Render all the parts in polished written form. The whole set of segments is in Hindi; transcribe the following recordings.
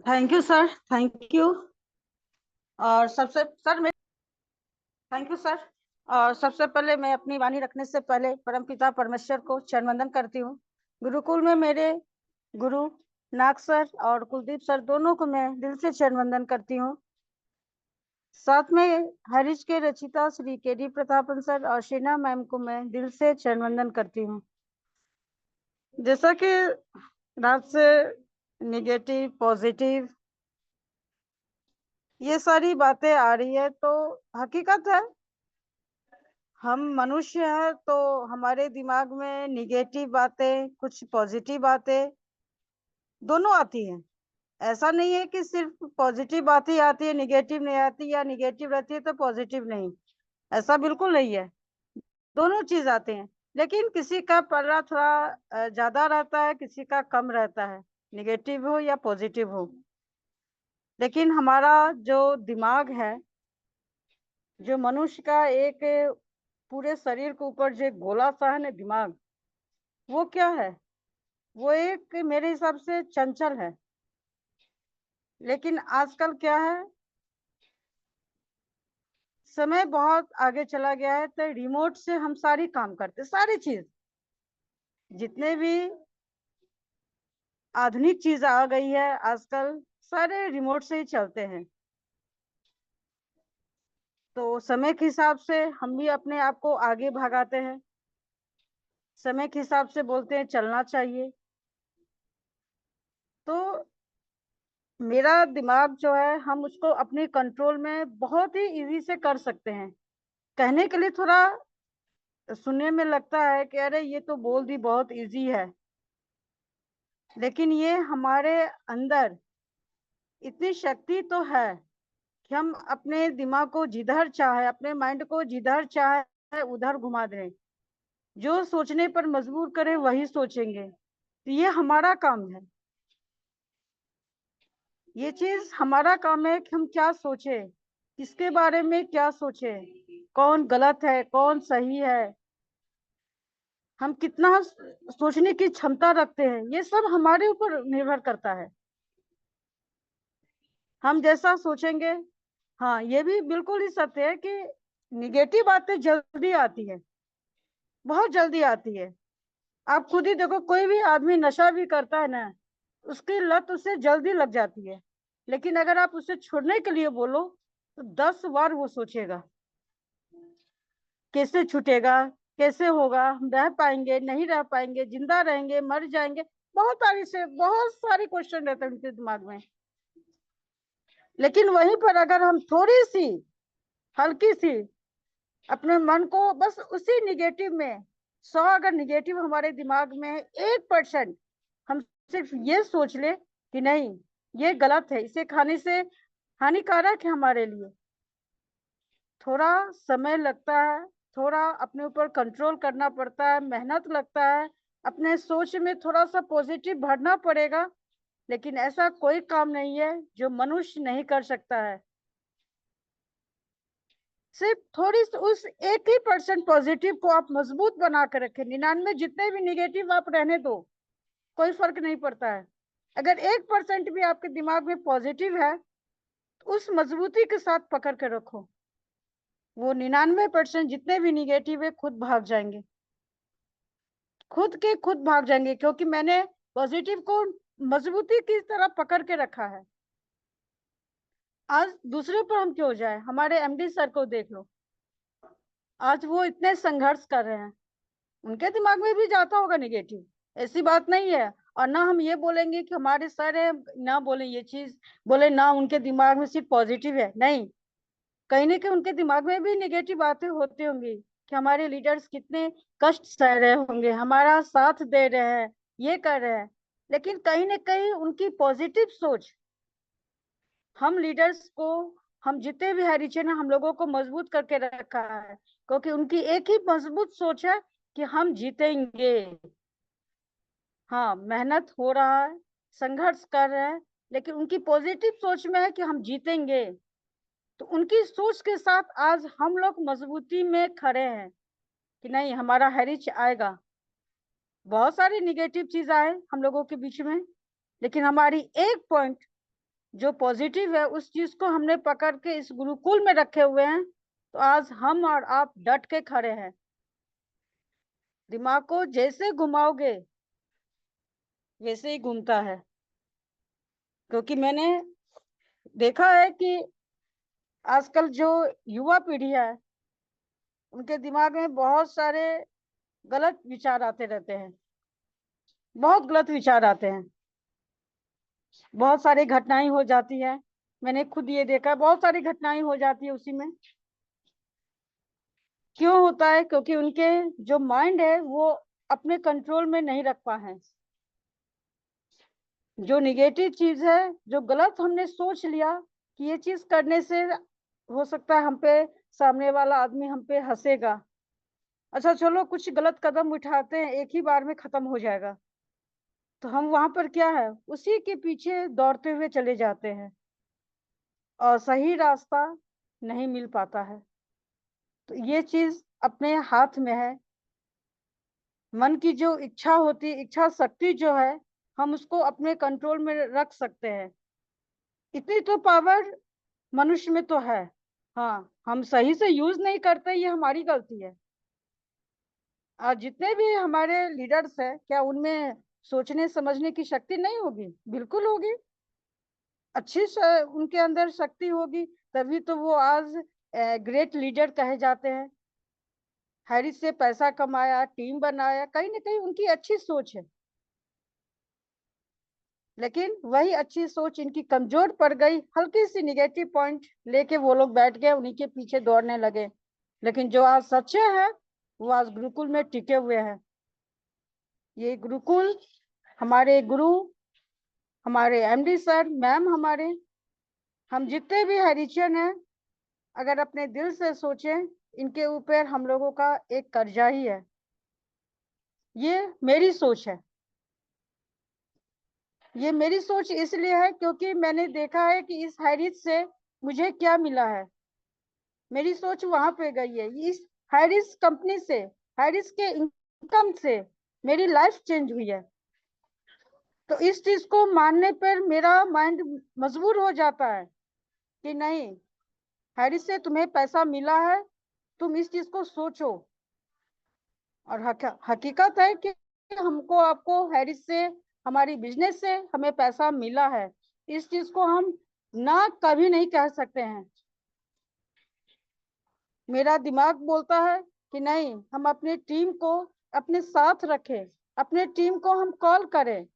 Thank you sir, thank you. और सबसे सर मैं थैंक यू सर। और सबसे पहले मैं अपनी वाणी रखने से पहले परमपिता परमेश्वर को चरण वंदन करती हूँ। गुरुकुल में मेरे गुरु नाग सर और कुलदीप सर दोनों को मैं दिल से चरण वंदन करती हूँ। साथ में हरीश के रचिता श्री के डी प्रतापन सर और शीना मैम को मैं दिल से चरण वंदन करती हूँ। जैसा कि रात से निगेटिव पॉजिटिव ये सारी बातें आ रही है, तो हकीकत है हम मनुष्य हैं, तो हमारे दिमाग में निगेटिव बातें कुछ पॉजिटिव बातें दोनों आती हैं। ऐसा नहीं है कि सिर्फ पॉजिटिव बात ही आती है, निगेटिव नहीं आती, या निगेटिव रहती है तो पॉजिटिव नहीं। ऐसा बिल्कुल नहीं है, दोनों चीज आते हैं। लेकिन किसी का पल्ला थोड़ा ज्यादा रहता है, किसी का कम रहता है, निगेटिव हो या पॉजिटिव हो। लेकिन हमारा जो दिमाग है, जो मनुष्य का एक पूरे शरीर के ऊपर जो गोला सा है ना दिमाग, वो क्या है? वो एक मेरे हिसाब से चंचल है। लेकिन आजकल क्या है, समय बहुत आगे चला गया है, तो रिमोट से हम सारी काम करते, सारी चीज जितने भी आधुनिक चीज आ गई है आजकल, सारे रिमोट से ही चलते हैं। तो समय के हिसाब से हम भी अपने आप को आगे भगाते हैं, समय के हिसाब से बोलते हैं चलना चाहिए। तो मेरा दिमाग जो है, हम उसको अपने कंट्रोल में बहुत ही इजी से कर सकते हैं। कहने के लिए थोड़ा सुनने में लगता है कि अरे ये तो बोल दी बहुत इजी है, लेकिन ये हमारे अंदर इतनी शक्ति तो है कि हम अपने दिमाग को जिधर चाहे, अपने माइंड को जिधर चाहे उधर घुमा दें। जो सोचने पर मजबूर करें वही सोचेंगे। तो ये हमारा काम है, ये चीज हमारा काम है कि हम क्या सोचे, किसके बारे में क्या सोचे, कौन गलत है कौन सही है, हम कितना सोचने की क्षमता रखते हैं, ये सब हमारे ऊपर निर्भर करता है। हम जैसा सोचेंगे। हाँ, ये भी बिल्कुल ही सत्य है कि निगेटिव बातें जल्दी आती है, बहुत जल्दी आती है। आप खुद ही देखो, कोई भी आदमी नशा भी करता है ना, उसकी लत उससे जल्दी लग जाती है। लेकिन अगर आप उसे छोड़ने के लिए बोलो तो 10 बार वो सोचेगा, कैसे छूटेगा, कैसे होगा, हम रह पाएंगे नहीं रह पाएंगे, जिंदा रहेंगे मर जाएंगे। बहुत सारी क्वेश्चन रहते हैं उनके दिमाग में। लेकिन वहीं पर अगर हम थोड़ी सी हल्की सी अपने मन को बस उसी निगेटिव में, 100 अगर निगेटिव हमारे दिमाग में 1% हम सिर्फ ये सोच ले कि नहीं ये गलत है, इसे खाने से हानिकारक है हमारे लिए, थोड़ा समय लगता है, थोड़ा अपने ऊपर कंट्रोल करना पड़ता है, मेहनत लगता है, अपने सोच में थोड़ा सा पॉजिटिव भरना पड़ेगा। लेकिन ऐसा कोई काम नहीं है जो मनुष्य नहीं कर सकता है। सिर्फ थोड़ी उस 1% पॉजिटिव को आप मजबूत बना कर रखें, 99 जितने भी निगेटिव आप रहने दो, कोई फर्क नहीं पड़ता है। अगर 1% भी आपके दिमाग में पॉजिटिव है तो उस मजबूती के साथ पकड़ कर रखो, वो 99% जितने भी निगेटिव है खुद भाग जाएंगे, खुद के खुद भाग जाएंगे, क्योंकि मैंने पॉजिटिव को मजबूती की तरह पकड़ के रखा है। आज दूसरे पर हम क्यों जाए, हमारे एमडी सर को देख लो, आज वो इतने संघर्ष कर रहे हैं, उनके दिमाग में भी जाता होगा निगेटिव, ऐसी बात नहीं है। और ना हम ये बोलेंगे कि हमारे सर है, ना बोले ये चीज, बोले ना उनके दिमाग में सिर्फ पॉजिटिव है, नहीं, कहीं ना कहीं उनके दिमाग में भी निगेटिव बातें होती होंगी कि हमारे लीडर्स कितने कष्ट सह रहे होंगे, हमारा साथ दे रहे हैं, ये कर रहे हैं। लेकिन कहीं ना कहीं उनकी पॉजिटिव सोच हम लीडर्स को, हम जितने भी हरिजन हैं, हम लोगों को मजबूत करके रखा है, क्योंकि उनकी एक ही मजबूत सोच है कि हम जीतेंगे। हाँ, मेहनत हो रहा है, संघर्ष कर रहे हैं, लेकिन उनकी पॉजिटिव सोच में है कि हम जीतेंगे। तो उनकी सोच के साथ आज हम लोग मजबूती में खड़े हैं कि नहीं हमारा हैरिच आएगा। बहुत सारी निगेटिव चीज आए हम लोगों के बीच में, लेकिन हमारी एक पॉइंट जो पॉजिटिव है उस चीज को हमने पकड़ के इस गुरुकुल में रखे हुए हैं, तो आज हम और आप डट के खड़े हैं। दिमाग को जैसे घुमाओगे वैसे ही घूमता है, क्योंकि मैंने देखा है कि आजकल जो युवा पीढ़ी है उनके दिमाग में बहुत सारे गलत विचार आते रहते हैं, बहुत गलत विचार आते हैं, बहुत सारी घटनाएं हो जाती है। मैंने खुद ये देखा, बहुत सारी घटनाएं हो जाती है उसी में। क्यों होता है? क्योंकि उनके जो माइंड है वो अपने कंट्रोल में नहीं रख पाए हैं। जो निगेटिव चीज है, जो गलत हमने सोच लिया कि ये चीज करने से हो सकता है हम पे सामने वाला आदमी हम पे हंसेगा, अच्छा चलो कुछ गलत कदम उठाते हैं, एक ही बार में खत्म हो जाएगा, तो हम वहां पर क्या है उसी के पीछे दौड़ते हुए चले जाते हैं और सही रास्ता नहीं मिल पाता है। तो ये चीज अपने हाथ में है। मन की जो इच्छा होती, इच्छा शक्ति जो है, हम उसको अपने कंट्रोल में रख सकते हैं। इतनी तो पावर मनुष्य में तो है। हाँ, हम सही से यूज नहीं करते, ये हमारी गलती है। और जितने भी हमारे लीडर्स हैं, क्या उनमें सोचने समझने की शक्ति नहीं होगी? बिल्कुल होगी। उनके अंदर शक्ति होगी, तभी तो वो आज ग्रेट लीडर कहे जाते हैं। हैरिस से पैसा कमाया, टीम बनाया, कहीं ना कहीं उनकी अच्छी सोच है। लेकिन वही अच्छी सोच इनकी कमजोर पड़ गई, हल्की सी निगेटिव पॉइंट लेके वो लोग बैठ गए, उन्हीं के पीछे दौड़ने लगे। लेकिन जो आज सच्चे हैं वो आज गुरुकुल में टिके हुए हैं। ये गुरुकुल, हमारे गुरु, हमारे एमडी सर, मैम, हमारे, हम जितने भी हरिचन हैं, अगर अपने दिल से सोचें, इनके ऊपर हम लोगों का एक कर्जा ही है। ये मेरी सोच है। ये मेरी सोच इसलिए है क्योंकि मैंने देखा है कि इस हैरिस से मुझे क्या मिला है। मेरी सोच वहां पे गई है। इस हैरिस कंपनी से, हैरिस के इनकम से मेरी लाइफ चेंज हुई है। तो इस चीज को मानने पर मेरा माइंड मजबूर हो जाता है कि नहीं, हैरिस से तुम्हें पैसा मिला है, तुम इस चीज को सोचो। और हकीकत है कि हमको आपको हैरिस से, हमारी बिजनेस से हमें पैसा मिला है। इस चीज को हम ना कभी नहीं कह सकते हैं। मेरा दिमाग बोलता है कि नहीं, हम अपनी टीम को अपने साथ रखें, अपने टीम को हम कॉल करें,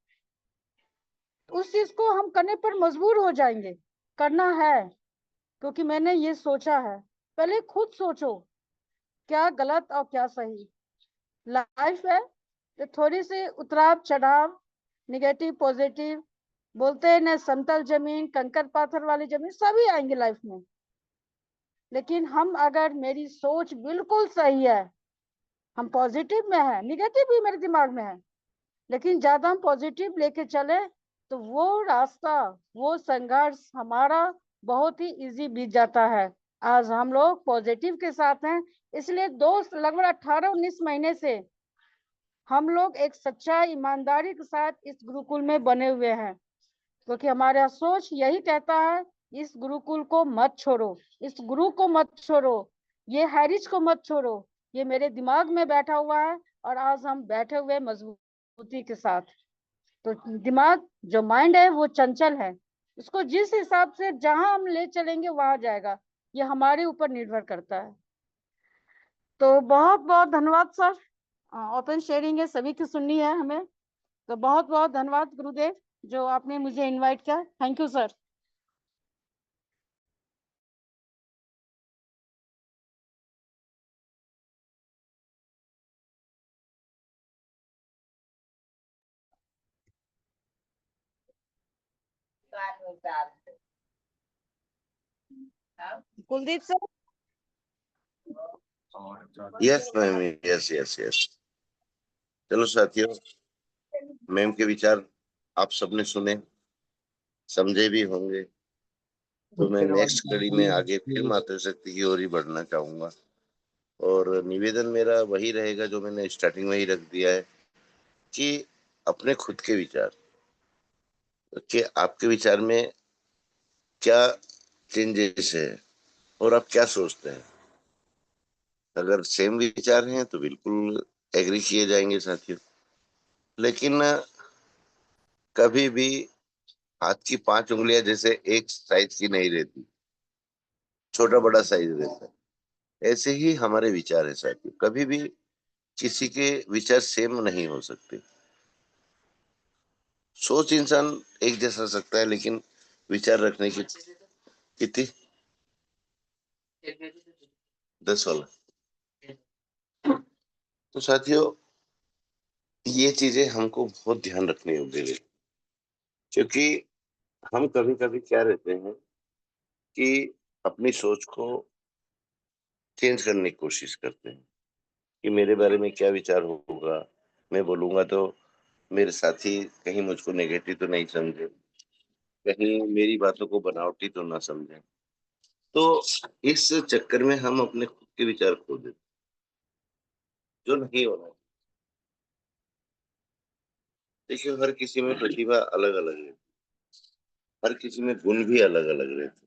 उस चीज को हम करने पर मजबूर हो जाएंगे। करना है, क्योंकि मैंने ये सोचा है। पहले खुद सोचो क्या गलत और क्या सही। लाइफ है तो थोड़ी सी उतराव चढ़ाव, निगेटिव पॉजिटिव, बोलते हैं ना, समतल जमीन कंकर पाथर वाली जमीन सभी आएंगे लाइफ में। लेकिन हम अगर, मेरी सोच बिल्कुल सही है, हम पॉजिटिव में है, निगेटिव भी मेरे दिमाग में है, लेकिन ज्यादा हम पॉजिटिव लेके चले तो वो रास्ता, वो संघर्ष हमारा बहुत ही इजी बीत जाता है। आज हम लोग पॉजिटिव के साथ हैं, इसलिए दोस्त लगभग 18-19 महीने से हम लोग एक सच्चाई ईमानदारी के साथ इस गुरुकुल में बने हुए हैं, क्योंकि हमारा सोच यही कहता है, इस गुरुकुल को मत छोड़ो, इस गुरु को मत छोड़ो, ये हैरिस को मत छोड़ो। ये मेरे दिमाग में बैठा हुआ है और आज हम बैठे हुए मजबूती के साथ। तो दिमाग, जो माइंड है वो चंचल है, उसको जिस हिसाब से जहां हम ले चलेंगे वहां जाएगा। ये हमारे ऊपर निर्भर करता है। तो बहुत बहुत धन्यवाद सर। ओपन शेयरिंग है, सभी की सुननी है हमें। तो बहुत बहुत धन्यवाद गुरुदेव, जो आपने मुझे इनवाइट किया। Thank you sir. Kuldeep sir. Yes ma'am, yes yes yes. चलो साथियों, मैम के विचार आप सबने सुने, समझे भी होंगे। तो मैं नेक्स्ट कड़ी में आगे फिर मातृशक्ति की ओर ही बढ़ना चाहूंगा। और निवेदन मेरा वही रहेगा जो मैंने स्टार्टिंग में ही रख दिया है, कि अपने खुद के विचार, कि आपके विचार में क्या चेंजेस है और आप क्या सोचते हैं। अगर सेम विचार हैं तो बिल्कुल एग्री किए जाएंगे साथियों, लेकिन कभी भी हाथ की 5 उंगलियां जैसे एक साइज की नहीं रहती, छोटा बड़ा साइज रहता है। ऐसे ही हमारे विचार है साथियों, कभी भी किसी के विचार सेम नहीं हो सकते। सोच इंसान एक जैसा सकता है, लेकिन विचार रखने की कितनी 10 वाला। तो साथियों, ये चीजें हमको बहुत ध्यान रखनी होगी, क्योंकि हम कभी कभी क्या रहते हैं कि अपनी सोच को चेंज करने की कोशिश करते हैं कि मेरे बारे में क्या विचार होगा, मैं बोलूंगा तो मेरे साथी कहीं मुझको नेगेटिव तो नहीं समझे, कहीं मेरी बातों को बनावटी तो ना समझे। तो इस चक्कर में हम अपने खुद के विचार खो देते, जो नहीं होना चाहिए। देखिए, हर किसी में प्रतिभा अलग अलग है, हर किसी में गुण भी अलग अलग रहते।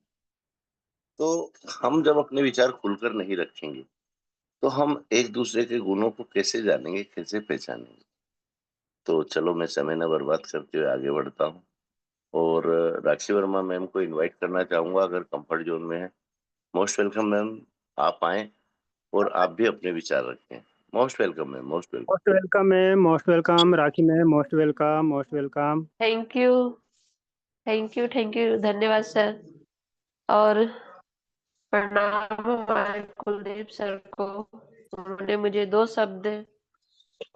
तो हम जब अपने विचार खुलकर नहीं रखेंगे, तो हम एक दूसरे के गुणों को कैसे जानेंगे, कैसे पहचानेंगे। तो चलो, मैं समय न बर्बाद करते हुए आगे बढ़ता हूँ और राखी वर्मा मैम को इनवाइट करना चाहूंगा, अगर कंफर्ट जोन में है। मोस्ट वेलकम मैम, आप आए और आप भी अपने विचार रखें। Most welcome ma'am, most welcome. Most welcome ma'am, most welcome rakhi ma'am, most welcome, most welcome. Thank you, thank you, धन्यवाद सर। और प्रणाम हमारे कुलदीप सर को, उन्होंने मुझे 2 शब्द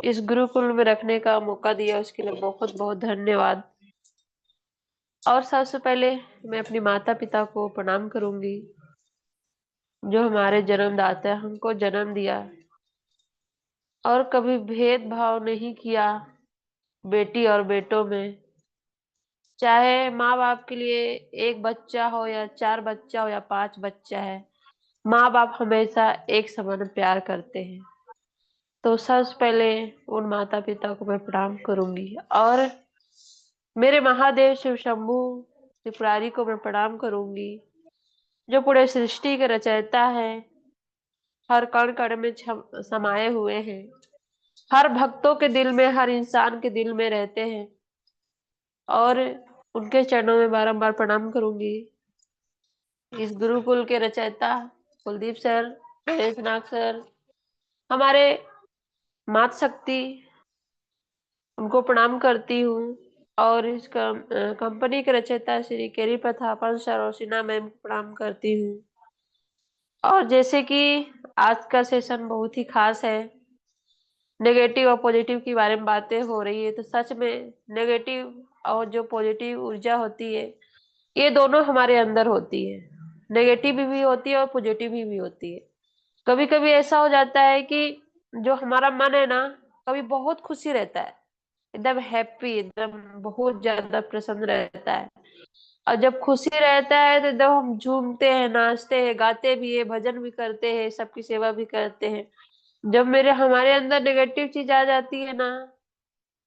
इस गुरुकुल में रखने का मौका दिया, उसके लिए बहुत बहुत धन्यवाद। और सबसे पहले मैं अपनी माता पिता को प्रणाम करूंगी, जो हमारे जन्मदाता, हमको जन्म दिया और कभी भेदभाव नहीं किया बेटी और बेटों में। चाहे माँ बाप के लिए 1 बच्चा हो या 4 बच्चा हो या 5 बच्चा है, माँ बाप हमेशा एक समान प्यार करते हैं। तो सबसे पहले उन माता पिता को मैं प्रणाम करूंगी और मेरे महादेव शिव शंभू त्रिपुरारी को मैं प्रणाम करूंगी, जो पूरे सृष्टि के रचयिता है, हर कण कण में समाये हुए हैं, हर भक्तों के दिल में, हर इंसान के दिल में रहते हैं। और उनके चरणों में बारंबार प्रणाम करूंगी। इस गुरुकुल के रचयिता कुलदीप सर, गणेश नाग सर, हमारे मात शक्ति, उनको प्रणाम करती हूँ। और इस कंपनी के रचयिता श्री केरी प्रथापन सर और सिन्हा मैम को प्रणाम करती हूँ। और जैसे कि आज का सेशन बहुत ही खास है, नेगेटिव और पॉजिटिव की बारे में बातें हो रही है, तो सच में नेगेटिव और जो पॉजिटिव ऊर्जा होती है, ये दोनों हमारे अंदर होती है। नेगेटिव भी होती है और पॉजिटिव भी होती है। कभी कभी ऐसा हो जाता है कि जो हमारा मन है ना, कभी बहुत खुशी रहता है, एकदम हैप्पी, एकदम बहुत ज्यादा प्रसन्न रहता है। और जब खुशी रहता है तो एकदम हम झूमते हैं, नाचते हैं, गाते भी है, भजन भी करते हैं, सबकी सेवा भी करते हैं। जब हमारे अंदर नेगेटिव चीज आ जाती है ना,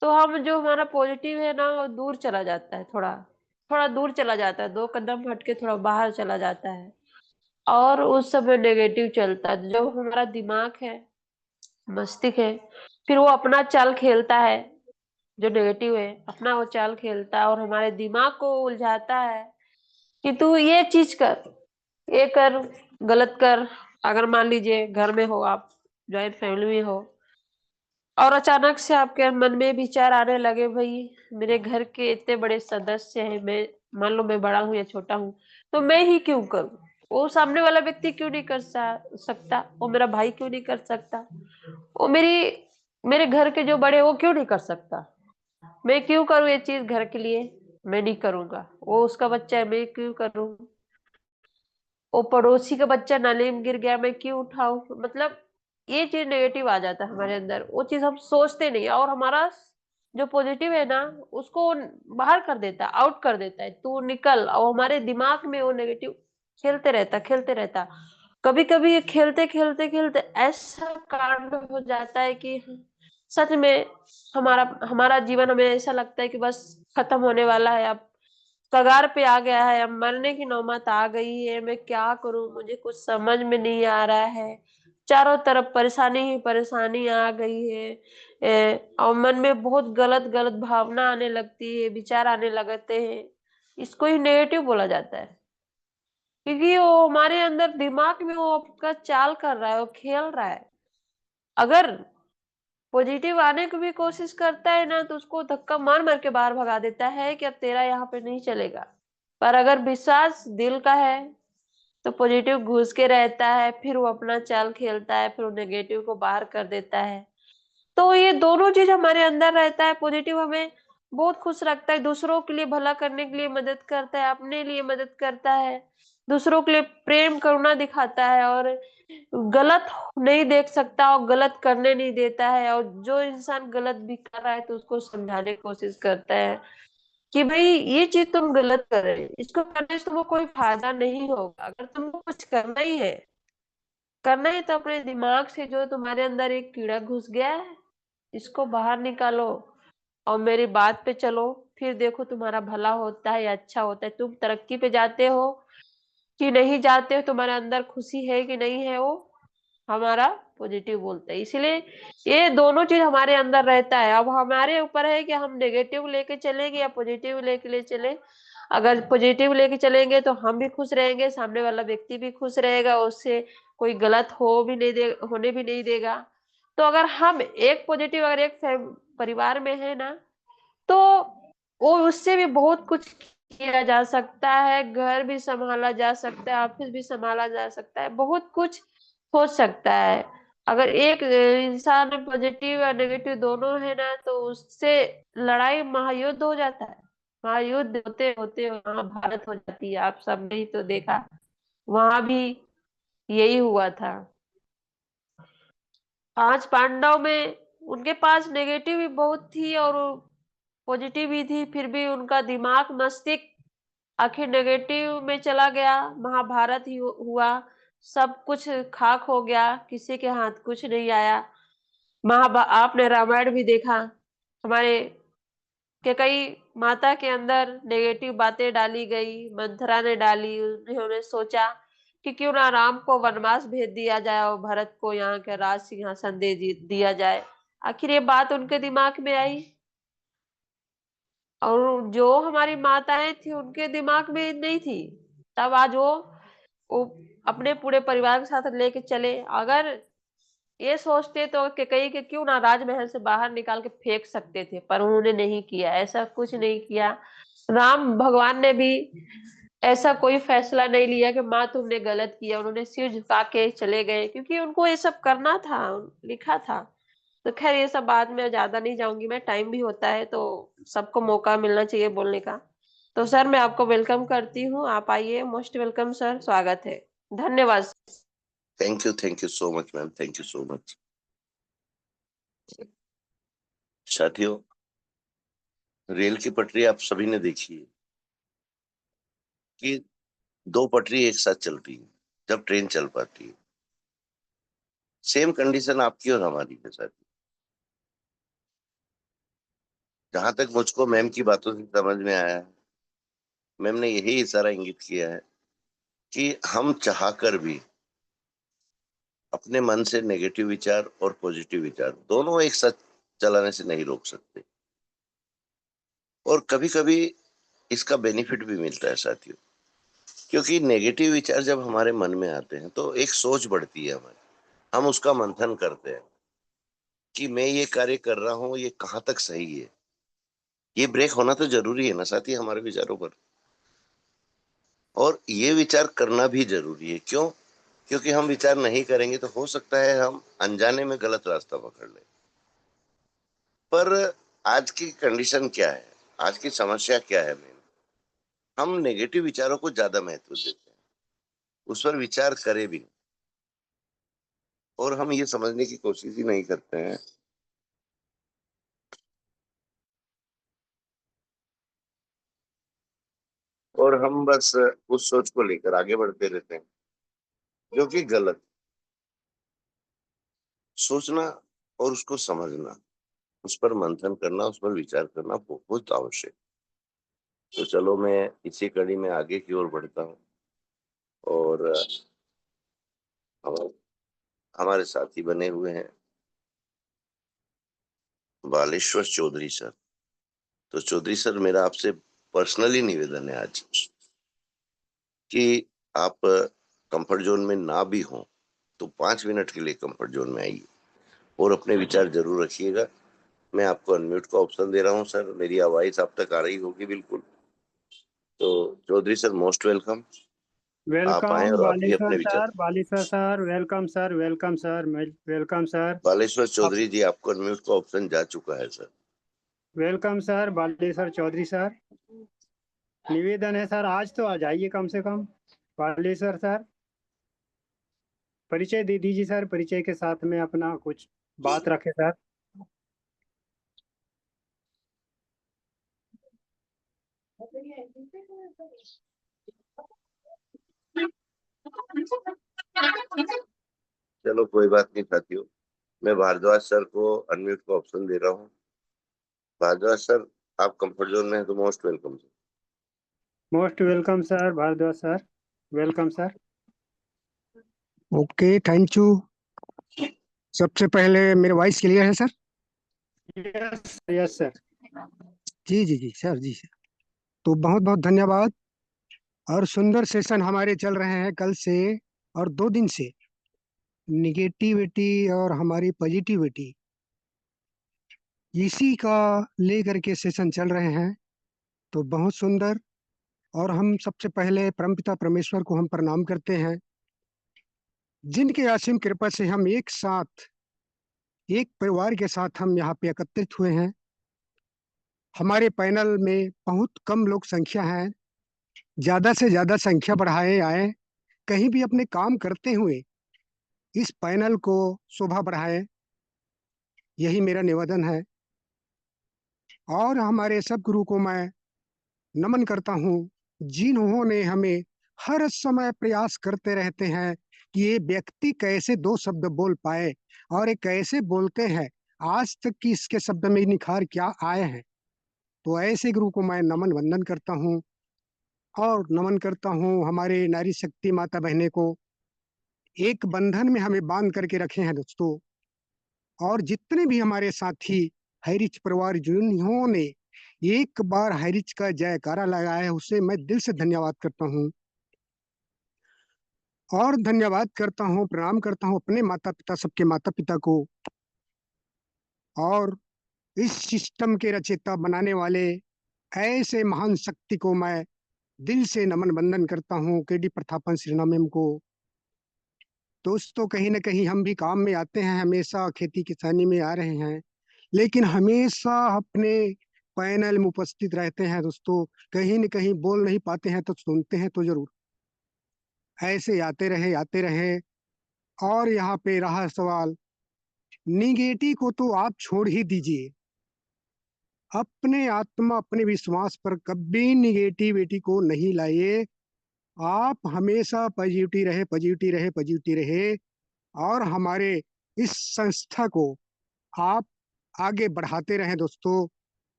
तो हम जो हमारा पॉजिटिव है ना, वो दूर चला जाता है, थोड़ा थोड़ा दूर चला जाता है, 2 कदम हटके थोड़ा बाहर चला जाता है। और उस समय नेगेटिव चलता है। जो हमारा दिमाग है, मस्तिष्क है, फिर वो अपना चाल खेलता है, जो नेगेटिव है अपना वो चाल खेलता है और हमारे दिमाग को उलझाता है कि तू ये चीज कर, ये कर, गलत कर। अगर मान लीजिए घर में हो आप, ज्वाइंट फैमिली में हो, और अचानक से आपके मन में विचार आने लगे, भाई मेरे घर के इतने बड़े सदस्य हैं, मैं मान लो मैं बड़ा हूँ या छोटा हूँ, तो मैं ही क्यों करूँ, वो सामने वाला व्यक्ति क्यों नहीं कर सकता, वो मेरा भाई क्यों नहीं कर सकता, वो मेरे घर के जो बड़े वो क्यों नहीं कर सकता, मैं क्यों करूँ ये चीज घर के लिए, मैं नहीं करूंगा। वो उसका बच्चा है, मैं क्यों करूँ। वो पड़ोसी का बच्चा नाले में गिर गया, मैं क्यों उठाऊं। मतलब ये चीज नेगेटिव आ जाता है हमारे अंदर, वो चीज हम सोचते नहीं, और हमारा जो पॉजिटिव है ना, उसको बाहर कर देता है, आउट कर देता है, तू निकल। और हमारे दिमाग में वो नेगेटिव खेलते रहता। कभी कभी ये खेलते खेलते खेलते ऐसा कांड हो जाता है कि सच में हमारा हमारा जीवन, हमें ऐसा लगता है कि बस खत्म होने वाला है अब, कगार पे आ गया है, अब मरने की नौबत आ गई है, मैं क्या करूं, मुझे कुछ समझ में नहीं आ रहा है, चारों तरफ परेशानी ही परेशानी आ गई है। और मन में बहुत गलत गलत भावना आने लगती है, विचार आने लगते हैं, इसको ही नेगेटिव बोला जाता है। क्योंकि वो हमारे अंदर दिमाग में वो आपका चाल कर रहा है, वो खेल रहा है। अगर पॉजिटिव आने की भी कोशिश करता है ना, तो उसको धक्का मार मार के बाहर भगा देता है कि अब तेरा यहाँ पे नहीं चलेगा। पर अगर विश्वास दिल का है तो पॉजिटिव घुस के रहता है, फिर वो अपना चाल खेलता है, फिर वो नेगेटिव को बाहर कर देता है। तो ये दोनों चीज हमारे अंदर रहता है। पॉजिटिव हमें बहुत खुश रखता है, दूसरों के लिए भला करने के लिए मदद करता है, अपने लिए मदद करता है, दूसरों के लिए प्रेम करुणा दिखाता है, और गलत नहीं देख सकता और गलत करने नहीं देता है। और जो इंसान गलत भी कर रहा है तो उसको समझाने की कोशिश करता है कि भाई ये चीज तुम गलत कर रहे हो, इसको करने से तुमको कोई फायदा नहीं होगा। अगर तुमको कुछ करना ही तो अपने दिमाग से जो तुम्हारे अंदर एक कीड़ा घुस गया है, इसको बाहर निकालो और मेरी बात पे चलो, फिर देखो तुम्हारा भला होता है या अच्छा होता है, तुम तरक्की पे जाते हो कि नहीं जाते हो, तुम्हारे अंदर खुशी है कि नहीं है, वो हमारा पॉजिटिव बोलता है। इसीलिए ये दोनों चीज हमारे अंदर रहता है। अब हमारे ऊपर है कि हम नेगेटिव लेके चलेंगे या पॉजिटिव लेके चले। अगर पॉजिटिव लेके चलेंगे तो हम भी खुश रहेंगे, सामने वाला व्यक्ति भी खुश रहेगा, उससे कोई गलत होने भी नहीं देगा। तो अगर हम एक पॉजिटिव, अगर एक परिवार में है ना, तो वो उससे भी बहुत कुछ किया जा सकता है, घर भी संभाला जा सकता है, ऑफिस भी संभाला जा सकता है, बहुत कुछ हो सकता है। अगर एक इंसान पॉजिटिव और नेगेटिव दोनों है ना, तो उससे लड़ाई महायुद्ध हो जाता है। महायुद्ध होते होते महाभारत हो जाती है। आप सबने ही तो देखा, वहां भी यही हुआ था। 5 पांडव में उनके पास नेगेटिव भी बहुत थी और पॉजिटिव भी थी, फिर भी उनका दिमाग मस्तिष्क आखिर नेगेटिव में चला गया। महाभारत ही हुआ, सब कुछ खाक हो गया, किसी के हाथ कुछ नहीं आया। आपने रामायण भी देखा, हमारे कैकेयी माता के अंदर नेगेटिव बातें डाली गई, मंथरा ने डाली। उन्होंने सोचा कि क्यों ना राम को वनवास भेज दिया जाए और भरत को यहाँ के राज सिंहासन दिया जाए। आखिर ये बात उनके दिमाग में आई, और जो हमारी माताएं थी उनके दिमाग में नहीं थी। तब आज वो अपने पूरे परिवार के साथ लेके चले। अगर ये सोचते तो कैकेयी के क्यों ना राजमहल से बाहर निकाल के फेंक सकते थे, पर उन्होंने नहीं किया, ऐसा कुछ नहीं किया। राम भगवान ने भी ऐसा कोई फैसला नहीं लिया कि माँ तुमने गलत किया, उन्होंने सिर झुका के चले गए, क्योंकि उनको ये सब करना था, लिखा था। तो खैर ये सब बात में ज्यादा नहीं जाऊंगी मैं, टाइम भी होता है तो सबको मौका मिलना चाहिए बोलने का। तो सर मैं आपको वेलकम करती हूँ, आप आइए, मोस्ट वेलकम सर, स्वागत है, धन्यवाद। Thank you so much ma'am, thank you so much. साथियों, रेल की पटरी आप सभी ने देखी है कि 2 पटरी एक साथ चलती है जब ट्रेन चल पाती है। सेम कंडीशन आपकी और हमारी है साथी। जहां तक मुझको मैम की बातों से समझ में आया है, मैम ने यही इशारा इंगित किया है कि हम चाहकर भी अपने मन से नेगेटिव विचार और पॉजिटिव विचार दोनों एक साथ चलाने से नहीं रोक सकते। और कभी कभी इसका बेनिफिट भी मिलता है साथियों, क्योंकि नेगेटिव विचार जब हमारे मन में आते हैं तो एक सोच बढ़ती है हमारी, हम उसका मंथन करते हैं कि मैं ये कार्य कर रहा हूँ, ये कहाँ तक सही है। ये ब्रेक होना तो जरूरी है ना साथी हमारे विचारों पर, और ये विचार करना भी जरूरी है। क्यों? क्योंकि हम विचार नहीं करेंगे तो हो सकता है हम अनजाने में गलत रास्ता पकड़ लें। पर आज की कंडीशन क्या है, आज की समस्या क्या है मेन, हम नेगेटिव विचारों को ज्यादा महत्व देते हैं, उस पर विचार करें भी नहीं, और हम ये समझने की कोशिश ही नहीं करते हैं और हम बस उस सोच को लेकर आगे बढ़ते रहते हैं, जो कि गलत। सोचना और उसको समझना, उस पर मंथन करना, उस पर विचार करना बहुत आवश्यक। तो चलो मैं इसी कड़ी में आगे की ओर बढ़ता हूँ और हम- हमारे साथी बने हुए हैं बालेश्वर चौधरी सर। तो चौधरी सर, मेरा आपसे पर्सनली निवेदन है आज कि आप कंफर्ट जोन में ना भी हो तो 5 मिनट के लिए कंफर्ट जोन में आइए और अपने विचार जरूर रखिएगा। मैं आपको अनम्यूट का ऑप्शन दे रहा हूँ सर, मेरी आवाज आप तक आ रही होगी बिल्कुल। तो चौधरी सर, मोस्ट वेलकम। आप आए वेलकम और आप भी बालेश्वर अपने विचार। Sir, Baleshwar sir, welcome sir, welcome sir, welcome sir. Baleshwar आप चौधरी जी, आपको अनम्यूट का ऑप्शन जा चुका है sir. Welcome sir, Baleshwar Chaudhary sir. निवेदन है सर, आज तो आ जाइए कम से कम। बालेश्वर सर, परिचय दे दीजिए सर, परिचय के साथ में अपना कुछ बात रखे सर। चलो कोई बात नहीं साथियों, मैं भारद्वाज सर को अनम्यूट का ऑप्शन दे रहा हूँ। भारद्वाज सर, आप कंफर्ट जोन में हैं तो most welcome sir. Most welcome sir, Bhardwaj sir, welcome sir. Okay, thank you. सबसे पहले मेरे वॉइस क्लियर है सर? Yes yes sir. जी जी जी सर, जी सर। तो बहुत बहुत धन्यवाद। और सुंदर सेशन हमारे चल रहे हैं कल से और 2 दिन से। निगेटिविटी और हमारी पॉजिटिविटी, इसी का लेकर के सेशन चल रहे हैं। तो बहुत सुंदर। और हम सबसे पहले परमपिता परमेश्वर को हम प्रणाम करते हैं, जिनके असीम कृपा से हम एक साथ, एक परिवार के साथ हम यहाँ पे एकत्रित हुए हैं। हमारे पैनल में बहुत कम लोग संख्या है, ज्यादा से ज्यादा संख्या बढ़ाए आए। कहीं भी अपने काम करते हुए इस पैनल को शोभा बढ़ाए, यही मेरा निवेदन है। और हमारे सब गुरु को मैं नमन करता हूँ, जिन्होंने हमें हर समय प्रयास करते रहते हैं कि ये व्यक्ति कैसे 2 शब्द बोल पाए और ये कैसे बोलते हैं, आज तक की इसके शब्द में निखार क्या आए हैं। तो ऐसे गुरु को मैं नमन वंदन करता हूँ। और नमन करता हूँ हमारे नारी शक्ति माता बहने को, एक बंधन में हमें बांध करके रखे हैं दोस्तों। और जितने भी हमारे साथी हैरिच परिवार जिन्होंने एक बार हैरिच का जयकारा लगाया है, उसे मैं दिल से धन्यवाद करता हूँ। और धन्यवाद करता हूँ, प्रणाम करता हूँ अपने माता पिता, सबके माता पिता को। और इस सिस्टम के रचयिता बनाने वाले ऐसे महान शक्ति को मैं दिल से नमन वंदन करता हूँ, केडी प्रथापन श्रीना मैम को। दोस्तों, कहीं ना कहीं हम भी काम में आते हैं, हमेशा खेती किसानी में आ रहे हैं, लेकिन हमेशा अपने पैनल में उपस्थित रहते हैं दोस्तों। कहीं न कहीं बोल नहीं पाते हैं तो सुनते हैं तो जरूर। ऐसे आते रहे आते रहे। और यहाँ पे रहा सवाल, निगेटिव को तो आप छोड़ ही दीजिए। अपने आत्मा, अपने विश्वास पर कभी निगेटिविटी को नहीं लाइए। आप हमेशा पॉजिटिव रहे, पॉजिटिव रहे, पॉजिटिव रहे। और हमारे इस संस्था को आप आगे बढ़ाते रहें दोस्तों,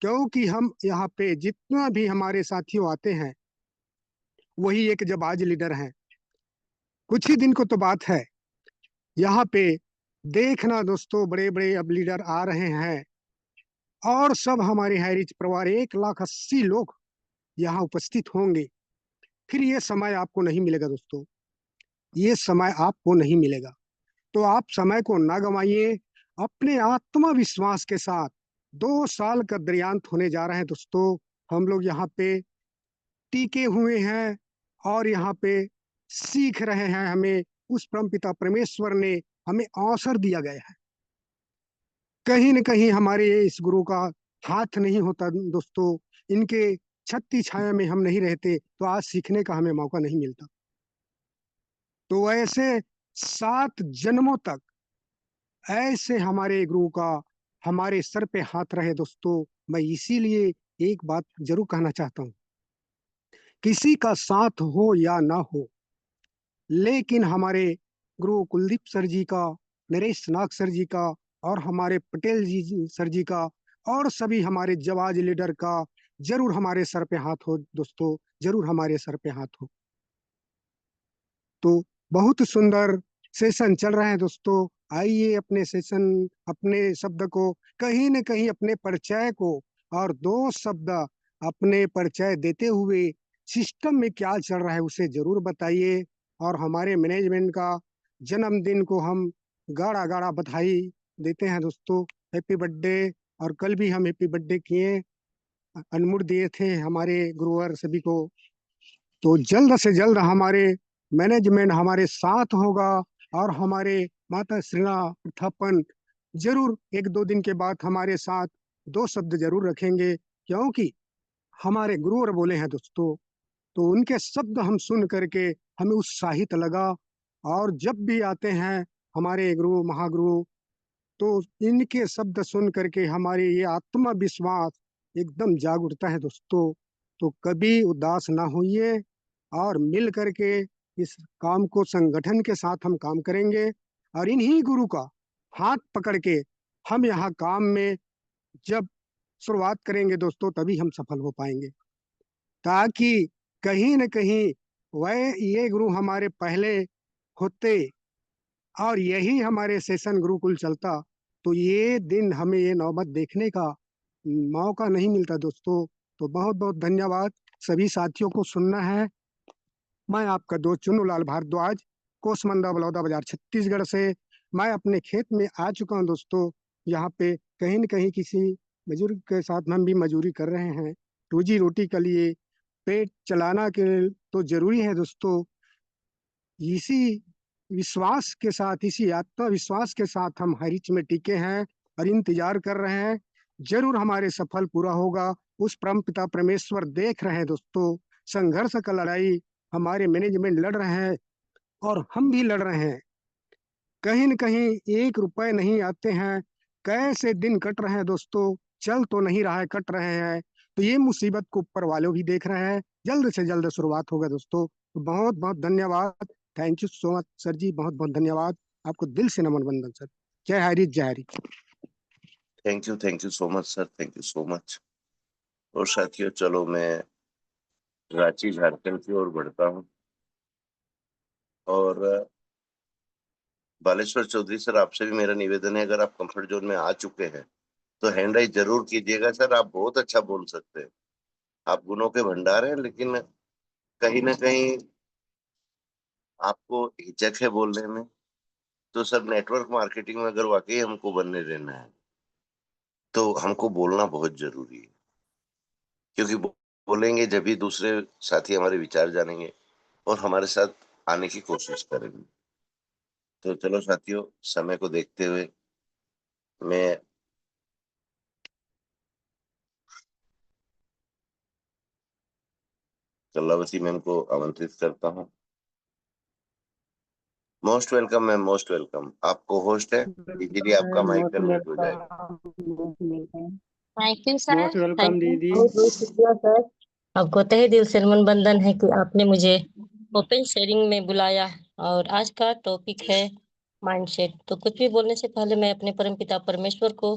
क्योंकि हम यहाँ पे जितना भी हमारे साथियों आते हैं, वही एक जबाज लीडर हैं। कुछ ही दिन को तो बात है, यहाँ पे देखना दोस्तों, बड़े बड़े अब लीडर आ रहे हैं। और सब हमारे हैरिच परिवार 1,80,000 लोग यहाँ उपस्थित होंगे। फिर ये समय आपको नहीं मिलेगा दोस्तों, ये समय आपको नहीं मिलेगा। तो आप समय को ना गंवाइए। अपने आत्मविश्वास के साथ 2 साल का दरियांत होने जा रहे हैं दोस्तों। हम लोग यहाँ पे टीके हुए हैं और यहाँ पे सीख रहे हैं। हमें उस परमपिता परमेश्वर ने हमें अवसर दिया गया है। कहीं न कहीं हमारे इस गुरु का हाथ नहीं होता दोस्तों, इनके छत्ती छाया में हम नहीं रहते तो आज सीखने का हमें मौका नहीं मिलता। तो ऐसे 7 जन्मों तक ऐसे हमारे गुरु का हमारे सर पे हाथ रहे दोस्तों। मैं इसीलिए एक बात जरूर कहना चाहता हूँ, किसी का साथ हो या ना हो, लेकिन हमारे गुरु कुलदीप सर जी का, नरेश नाग सर जी का, और हमारे पटेल जी सर जी का, और सभी हमारे जवाज लीडर का, जरूर हमारे सर पे हाथ हो दोस्तों, जरूर हमारे सर पे हाथ हो। तो बहुत सुंदर सेशन चल रहा है दोस्तों। आइए अपने सेशन, अपने शब्द को कहीं न कहीं अपने परिचय को और दो शब्द अपने परिचय देते हुए सिस्टम में क्या चल रहा है उसे जरूर बताइए। और हमारे मैनेजमेंट का जन्मदिन को हम गाढ़ा गाढ़ा बधाई देते हैं दोस्तों। Happy birthday. और कल भी हम हैप्पी बर्थडे किए, अनमुड़ दिए थे हमारे गुरुवर सभी को। तो जल्द से जल्द हमारे मैनेजमेंट हमारे साथ होगा और हमारे माता श्रीना प्रथापन जरूर एक दो दिन के बाद हमारे साथ दो शब्द जरूर रखेंगे, क्योंकि हमारे गुरुवर बोले हैं दोस्तों। तो उनके शब्द हम सुन करके हमें उत्साहित लगा। और जब भी आते हैं हमारे गुरु महागुरु, तो इनके शब्द सुन करके हमारे ये आत्मविश्वास एकदम जाग उठता है दोस्तों। तो कभी उदास ना होइए और मिल करके इस काम को संगठन के साथ हम काम करेंगे। और इन्हीं गुरु का हाथ पकड़ के हम यहाँ काम में जब शुरुआत करेंगे दोस्तों, तभी हम सफल हो पाएंगे। ताकि कहीं न कहीं वह ये गुरु हमारे पहले होते और यही हमारे सेशन गुरुकुल चलता, तो ये दिन हमें ये नौबत देखने का मौका नहीं मिलता दोस्तों। तो बहुत बहुत धन्यवाद। सभी साथियों को सुनना है। मैं आपका दोस्त चुन्नूलाल भारद्वाज, कोसमंदा बलौदा बाजार छत्तीसगढ़ से। मैं अपने खेत में आ चुका हूँ दोस्तों। यहाँ पे कहीं न कहीं किसी बुजुर्ग के साथ हम भी मजदूरी कर रहे हैं, रोजी रोटी के लिए। पेट चलाना के तो जरूरी है दोस्तों। इसी विश्वास के साथ, इसी आत्मविश्वास के साथ हम हरिच में टिके हैं और इंतजार कर रहे हैं। जरूर हमारे सफल पूरा होगा। उस परम पिता परमेश्वर देख रहे हैं दोस्तों। संघर्ष का लड़ाई हमारे मैनेजमेंट लड़ रहे हैं और हम भी लड़ रहे हैं। कहीं न कहीं एक रुपए नहीं आते हैं। कैसे दिन कट रहे हैं दोस्तों, चल तो नहीं रहा है, कट रहे हैं। तो ये मुसीबत को ऊपर वाले भी देख रहे हैं। जल्द से जल्द शुरुआत होगा दोस्तों। तो बहुत बहुत धन्यवाद। Thank you so much sir ji, बहुत बहुत धन्यवाद। आपको दिल से नमन वंदन सर। जय हरि जय Hari. Thank you so much sir, thank you so much. और साथियों, चलो मैं रांची झारखंड की ओर बढ़ता हूँ। और बालेश्वर चौधरी सर, आपसे भी मेरा निवेदन है, अगर आप कंफर्ट जोन में आ चुके हैं तो हैंड राइज जरूर कीजिएगा सर। आप बहुत अच्छा बोल सकते हैं, आप गुणों के भंडार हैं, लेकिन कहीं ना कहीं आपको हिचक है बोलने में। तो सर, नेटवर्क मार्केटिंग में अगर वाकई हमको बनने देना है तो हमको बोलना बहुत जरूरी है, क्योंकि बोलेंगे जब भी दूसरे साथी हमारे विचार जानेंगे और हमारे साथ आने की कोशिश करेंगे। तो चलो साथियों, समय को देखते हुए मैं कलावती मैम को आमंत्रित करता हूँ। Most welcome ma'am, most welcome. आप को होस्ट है, इजीली आपका माइक अनम्यूट हो जाएगा। Thank you sir, most welcome thank you, दीदी। बहुत बहुत शुक्रिया सर। आपको तहे दिल से नमन बंदन है कि आपने मुझे ओपन शेयरिंग में बुलाया। और आज का टॉपिक है माइंडसेट। तो कुछ भी बोलने से पहले मैं अपने परमपिता परमेश्वर को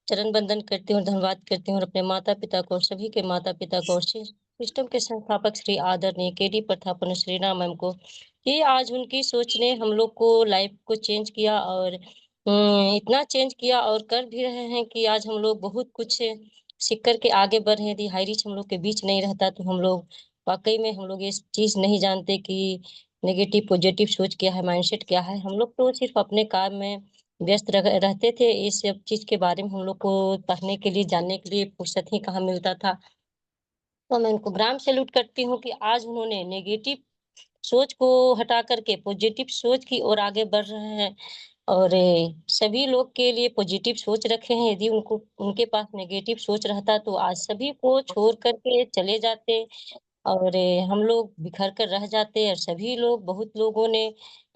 चरण बंदन करती हूँ, धन्यवाद करती हूँ, और अपने माता पिता को, सभी के माता पिता को, और सिस्टम के संस्थापक श्री आदरणीय केडी प्रथापन श्री राम मैम को, कि आज उनकी सोच ने हम लोग को लाइफ को चेंज किया, और इतना चेंज किया और कर भी रहे हैं कि आज हम लोग बहुत कुछ सीख कर के आगे बढ़ रहे हैं। यदि हाई रिच हम लोग के बीच नहीं रहता तो हम लोग वाकई में हम लोग ये चीज नहीं जानते कि नेगेटिव पॉजिटिव सोच क्या है, माइंडसेट क्या है। हम लोग तो सिर्फ अपने काम में व्यस्त रहते थे। इस सब चीज के बारे में हम लोग को पढ़ने के लिए, जानने के लिए फुर्सत ही कहाँ मिलता था। तो मैं उनको ग्राम सैल्यूट करती हूँ कि आज उन्होंने नेगेटिव सोच को हटा करके पॉजिटिव सोच की ओर आगे बढ़ रहे हैं। और सभी लोग के लिए पॉजिटिव सोच रखे हैं। यदि उनको, उनके पास नेगेटिव सोच रहता तो आज सभी को छोड़ करके चले जाते, और हम लोग बिखर कर रह जाते, और सभी लोग, बहुत लोगों ने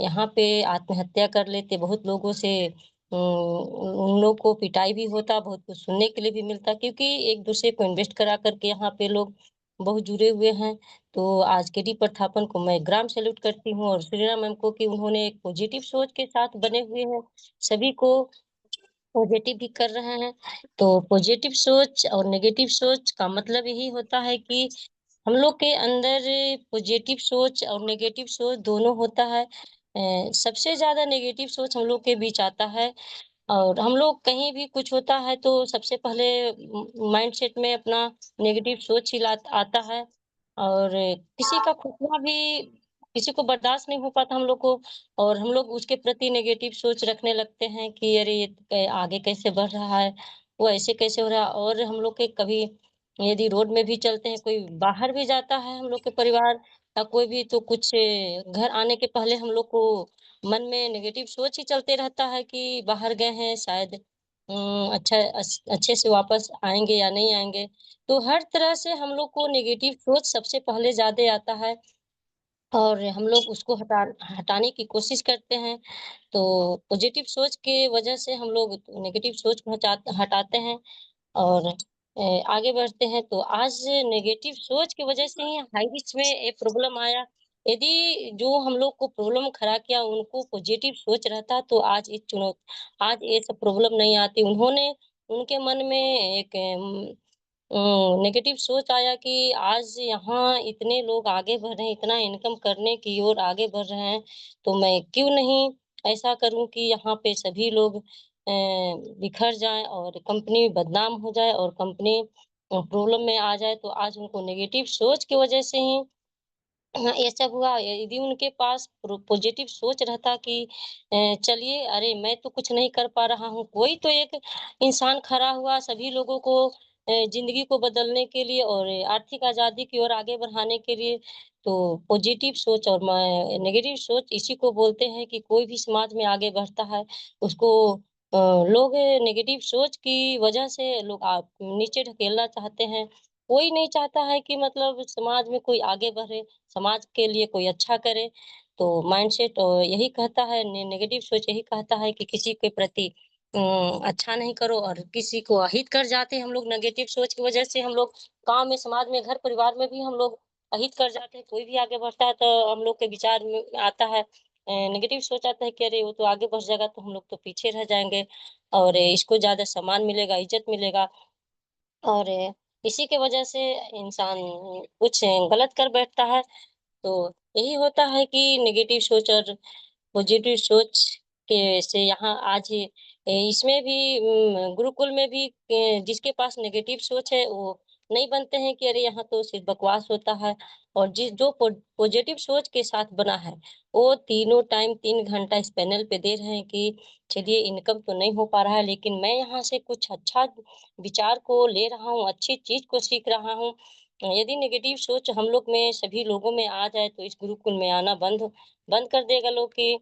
यहाँ पे आत्महत्या कर लेते। बहुत लोगों से उन लोग को पिटाई भी होता, बहुत कुछ सुनने के लिए भी मिलता, क्योंकि एक दूसरे को इन्वेस्ट करा करके यहाँ पे लोग बहुत जुड़े हुए हैं। तो आज के डी प्रथापन को मैं ग्राम सैल्यूट करती हूँ, और श्रीराम मैम को कि उन्होंने एक पॉजिटिव सोच के साथ बने हुए हैं, सभी को पॉजिटिव भी कर रहे हैं। तो पॉजिटिव सोच और नेगेटिव सोच का मतलब यही होता है कि हम लोग के अंदर पॉजिटिव सोच और नेगेटिव सोच दोनों होता है। सबसे ज्यादा नेगेटिव सोच हम लोग के बीच आता है, और हम लोग कहीं भी कुछ होता है तो सबसे पहले माइंड सेट में अपना नेगेटिव सोच ही आता है। और किसी का खुदना भी किसी को बर्दाश्त नहीं हो पाता हम लोग को, और हम लोग उसके प्रति नेगेटिव सोच रखने लगते हैं कि अरे ये आगे कैसे बढ़ रहा है, वो ऐसे कैसे हो रहा है। और हम लोग के कभी यदि रोड में भी चलते हैं, कोई बाहर भी जाता है हम लोग के परिवार या कोई भी, तो कुछ घर आने के पहले हम लोग को मन में नेगेटिव सोच ही चलते रहता है कि बाहर गए हैं शायद अच्छे से वापस आएंगे या नहीं आएंगे। तो हर तरह से हम लोग को नेगेटिव सोच सबसे पहले ज्यादा आता है, और हम लोग उसको हटाने की कोशिश करते हैं। तो पॉजिटिव सोच के वजह से हम लोग नेगेटिव सोच को हटाते हैं और आगे बढ़ते हैं। तो आज नेगेटिव सोच की वजह से ही हाई रिस्क में एक प्रॉब्लम आया। यदि जो हम लोग को प्रॉब्लम खड़ा किया उनको पॉजिटिव सोच रहता तो आज ये सब प्रॉब्लम नहीं आती। उन्होंने उनके मन में एक नेगेटिव सोच आया कि आज यहाँ इतने लोग आगे बढ़ रहे हैं, इतना इनकम करने की ओर आगे बढ़ रहे हैं, तो मैं क्यों नहीं ऐसा करूं कि यहाँ पे सभी लोग बिखर जाएं और कंपनी बदनाम हो जाए और कंपनी प्रॉब्लम में आ जाए। तो आज उनको नेगेटिव सोच की वजह से ही हाँ, ये सब हुआ। यदि उनके पास पॉजिटिव सोच रहता कि चलिए, अरे मैं तो कुछ नहीं कर पा रहा हूँ, कोई तो एक इंसान खड़ा हुआ सभी लोगों को जिंदगी को बदलने के लिए और आर्थिक आजादी की ओर आगे बढ़ाने के लिए। तो पॉजिटिव सोच और नेगेटिव सोच इसी को बोलते हैं कि कोई भी समाज में आगे बढ़ता है उसको लोग नेगेटिव सोच की वजह से लोग नीचे ढकेलना चाहते हैं। कोई नहीं चाहता है कि मतलब समाज में कोई आगे बढ़े, समाज के लिए कोई अच्छा करे। तो माइंडसेट यही कहता है, नेगेटिव सोच यही कहता है कि किसी के प्रति अच्छा नहीं करो, और किसी को अहित कर जाते हैं हम लोग। नेगेटिव सोच की वजह से हम लोग गांव में, समाज में, घर परिवार में भी हम लोग अहित कर जाते हैं। कोई भी आगे बढ़ता है तो हम लोग के विचार में आता है, नेगेटिव सोच आता है कि अरे वो तो आगे बढ़ जाएगा तो हम लोग तो पीछे रह जाएंगे, और इसको ज्यादा सम्मान मिलेगा, इज्जत मिलेगा। और इसी के वजह से इंसान कुछ गलत कर बैठता है। तो यही होता है कि नेगेटिव सोच और पॉजिटिव सोच के से यहाँ आज इसमें भी गुरुकुल में भी जिसके पास नेगेटिव सोच है वो नहीं बनते हैं कि अरे यहाँ तो सिर्फ बकवास होता है। और जिस जो पॉजिटिव सोच के साथ बना है वो तीनों टाइम 3 घंटा इस पैनल पे दे रहे हैं कि चलिए इनकम तो नहीं हो पा रहा है लेकिन मैं यहाँ से कुछ अच्छा विचार को ले रहा हूँ, अच्छी चीज को सीख रहा हूँ। यदि नेगेटिव सोच हम लोग में, सभी लोगों में आ जाए तो इस गुरुकुल में आना बंद बंद कर देगा लोग कि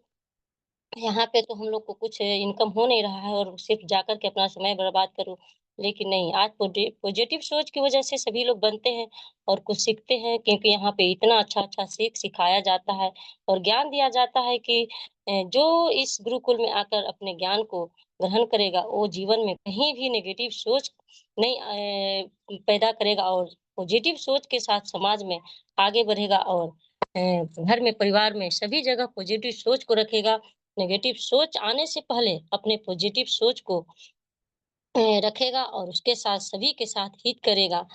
यहाँ पे तो हम लोग को कुछ इनकम हो नहीं रहा है और सिर्फ जाकर के अपना समय बर्बाद करूँ। लेकिन नहीं, आज पॉजिटिव सोच की वजह से सभी लोग बनते हैं और कुछ सीखते हैं, क्योंकि यहाँ पे इतना अच्छा-अच्छा सीख सिखाया जाता है और ज्ञान दिया जाता है कि जो इस गुरुकुल में आकर अपने ज्ञान को ग्रहण करेगा, वो जीवन में कहीं भी नेगेटिव सोच नहीं पैदा करेगा और पॉजिटिव सोच के साथ समाज में आगे बढ़ेगा और घर में, परिवार में, सभी जगह पॉजिटिव सोच को रखेगा। नेगेटिव सोच आने से पहले अपने पॉजिटिव सोच को रखेगा और उसके साथ सभी के साथ हित करेगा।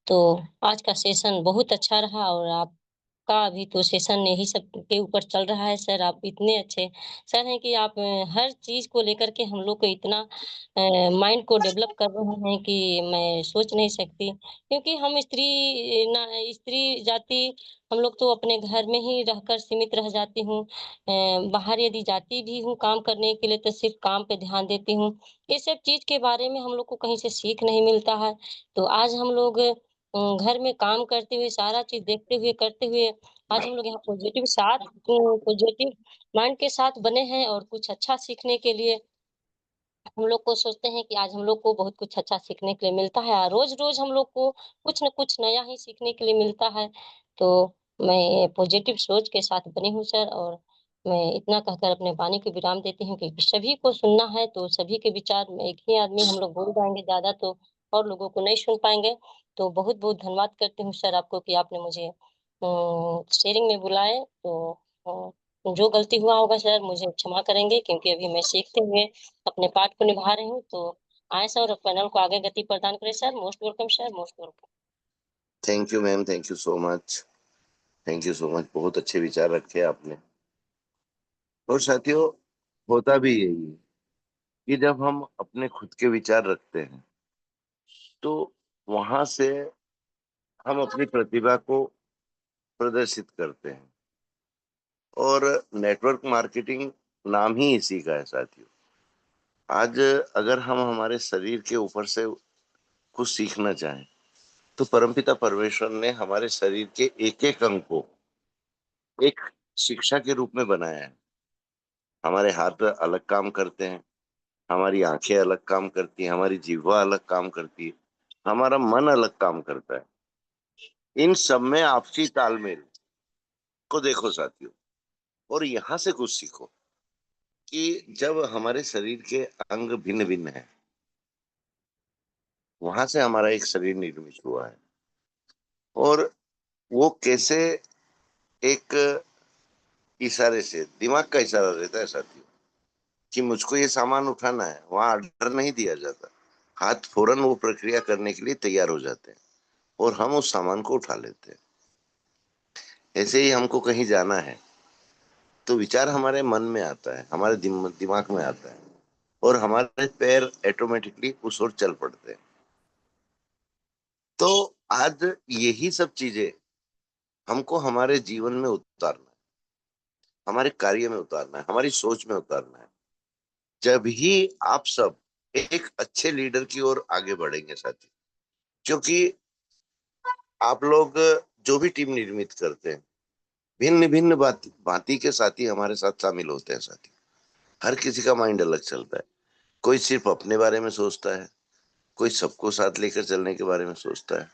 तो आज का सेशन बहुत अच्छा रहा और आपका अभी तो सेशन यही सब के ऊपर चल रहा है। सर आप इतने अच्छे सर हैं कि आप हर चीज को लेकर के हम लोग को इतना माइंड को डेवलप कर रहे हैं कि मैं सोच नहीं सकती, क्योंकि हम स्त्री जाति हम लोग तो अपने घर में ही रहकर सीमित रह जाती हूँ। बाहर यदि जाती भी हूँ काम करने के लिए तो सिर्फ काम पे ध्यान देती हूँ। ये सब चीज के बारे में हम लोग को कहीं से सीख नहीं मिलता है। तो आज हम लोग घर में काम करते हुए, सारा चीज देखते हुए, करते हुए, आज हम लोग यहाँ पॉजिटिव माइंड के साथ बने हैं और कुछ अच्छा सीखने के लिए हम लोग को सोचते हैं कि आज हम लोग को बहुत कुछ अच्छा सीखने के लिए मिलता है। रोज रोज हम लोग को कुछ न कुछ नया ही सीखने के लिए मिलता है। तो मैं पॉजिटिव सोच के साथ बनी हूँ सर, और मैं इतना कहकर अपने वाणी को विराम देती हूँ कि सभी को सुनना है तो सभी के विचार में एक ही आदमी हम लोग बोल जाएंगे, ज्यादा तो और लोगों को नहीं सुन पाएंगे। तो बहुत बहुत धन्यवाद करती हूँ सर आपको कि आपने मुझे शेयरिंग में बुलाए। तो जो गलती हुआ होगा सर मुझे क्षमा करेंगे, क्योंकि अभी मैं सीखते हुए अपने पाठ को निभा रही हूँ। तो आए सर और पैनल को आगे गति प्रदान करें sir. Most welcome sir, most welcome. Thank you ma'am, thank you so much, thank you so much. बहुत अच्छे विचार रखे आपने। और साथियों, होता भी यही है कि जब हम अपने खुद के विचार रखते हैं तो वहां से हम अपनी प्रतिभा को प्रदर्शित करते हैं। और नेटवर्क मार्केटिंग नाम ही इसी का है साथियों। आज अगर हम हमारे शरीर के ऊपर से कुछ सीखना चाहें तो परमपिता परमेश्वर ने हमारे शरीर के एक एक अंग को एक शिक्षा के रूप में बनाया है। हमारे हाथ अलग काम करते हैं, हमारी आंखें अलग काम करती हैं, हमारी जिह्वा अलग काम करती है, हमारा मन अलग काम करता है। इन सब में आपसी तालमेल को देखो साथियों, और यहाँ से कुछ सीखो कि जब हमारे शरीर के अंग भिन्न भिन्न हैं, वहां से हमारा एक शरीर निर्मित हुआ है। और वो कैसे, एक इशारे से, दिमाग का इशारा रहता है साथियों कि मुझको ये सामान उठाना है, वहां ऑर्डर नहीं दिया जाता, हाथ फौरन वो प्रक्रिया करने के लिए तैयार हो जाते हैं और हम उस सामान को उठा लेते हैं। ऐसे ही हमको कहीं जाना है तो विचार हमारे मन में आता है, हमारे दिमाग में आता है, और हमारे पैर ऑटोमेटिकली उस ओर चल पड़ते हैं। तो आज यही सब चीजें हमको हमारे जीवन में उतारना है, हमारे कार्य में उतारना है, हमारी सोच में उतारना है। जब ही आप सब एक अच्छे लीडर की ओर आगे बढ़ेंगे साथी, क्योंकि आप लोग जो भी टीम निर्मित करते हैं, भिन्न भिन्न भांति के साथी हमारे साथ शामिल होते हैं साथी। हर किसी का माइंड अलग चलता है। कोई सिर्फ अपने बारे में सोचता है, कोई सबको साथ लेकर चलने के बारे में सोचता है,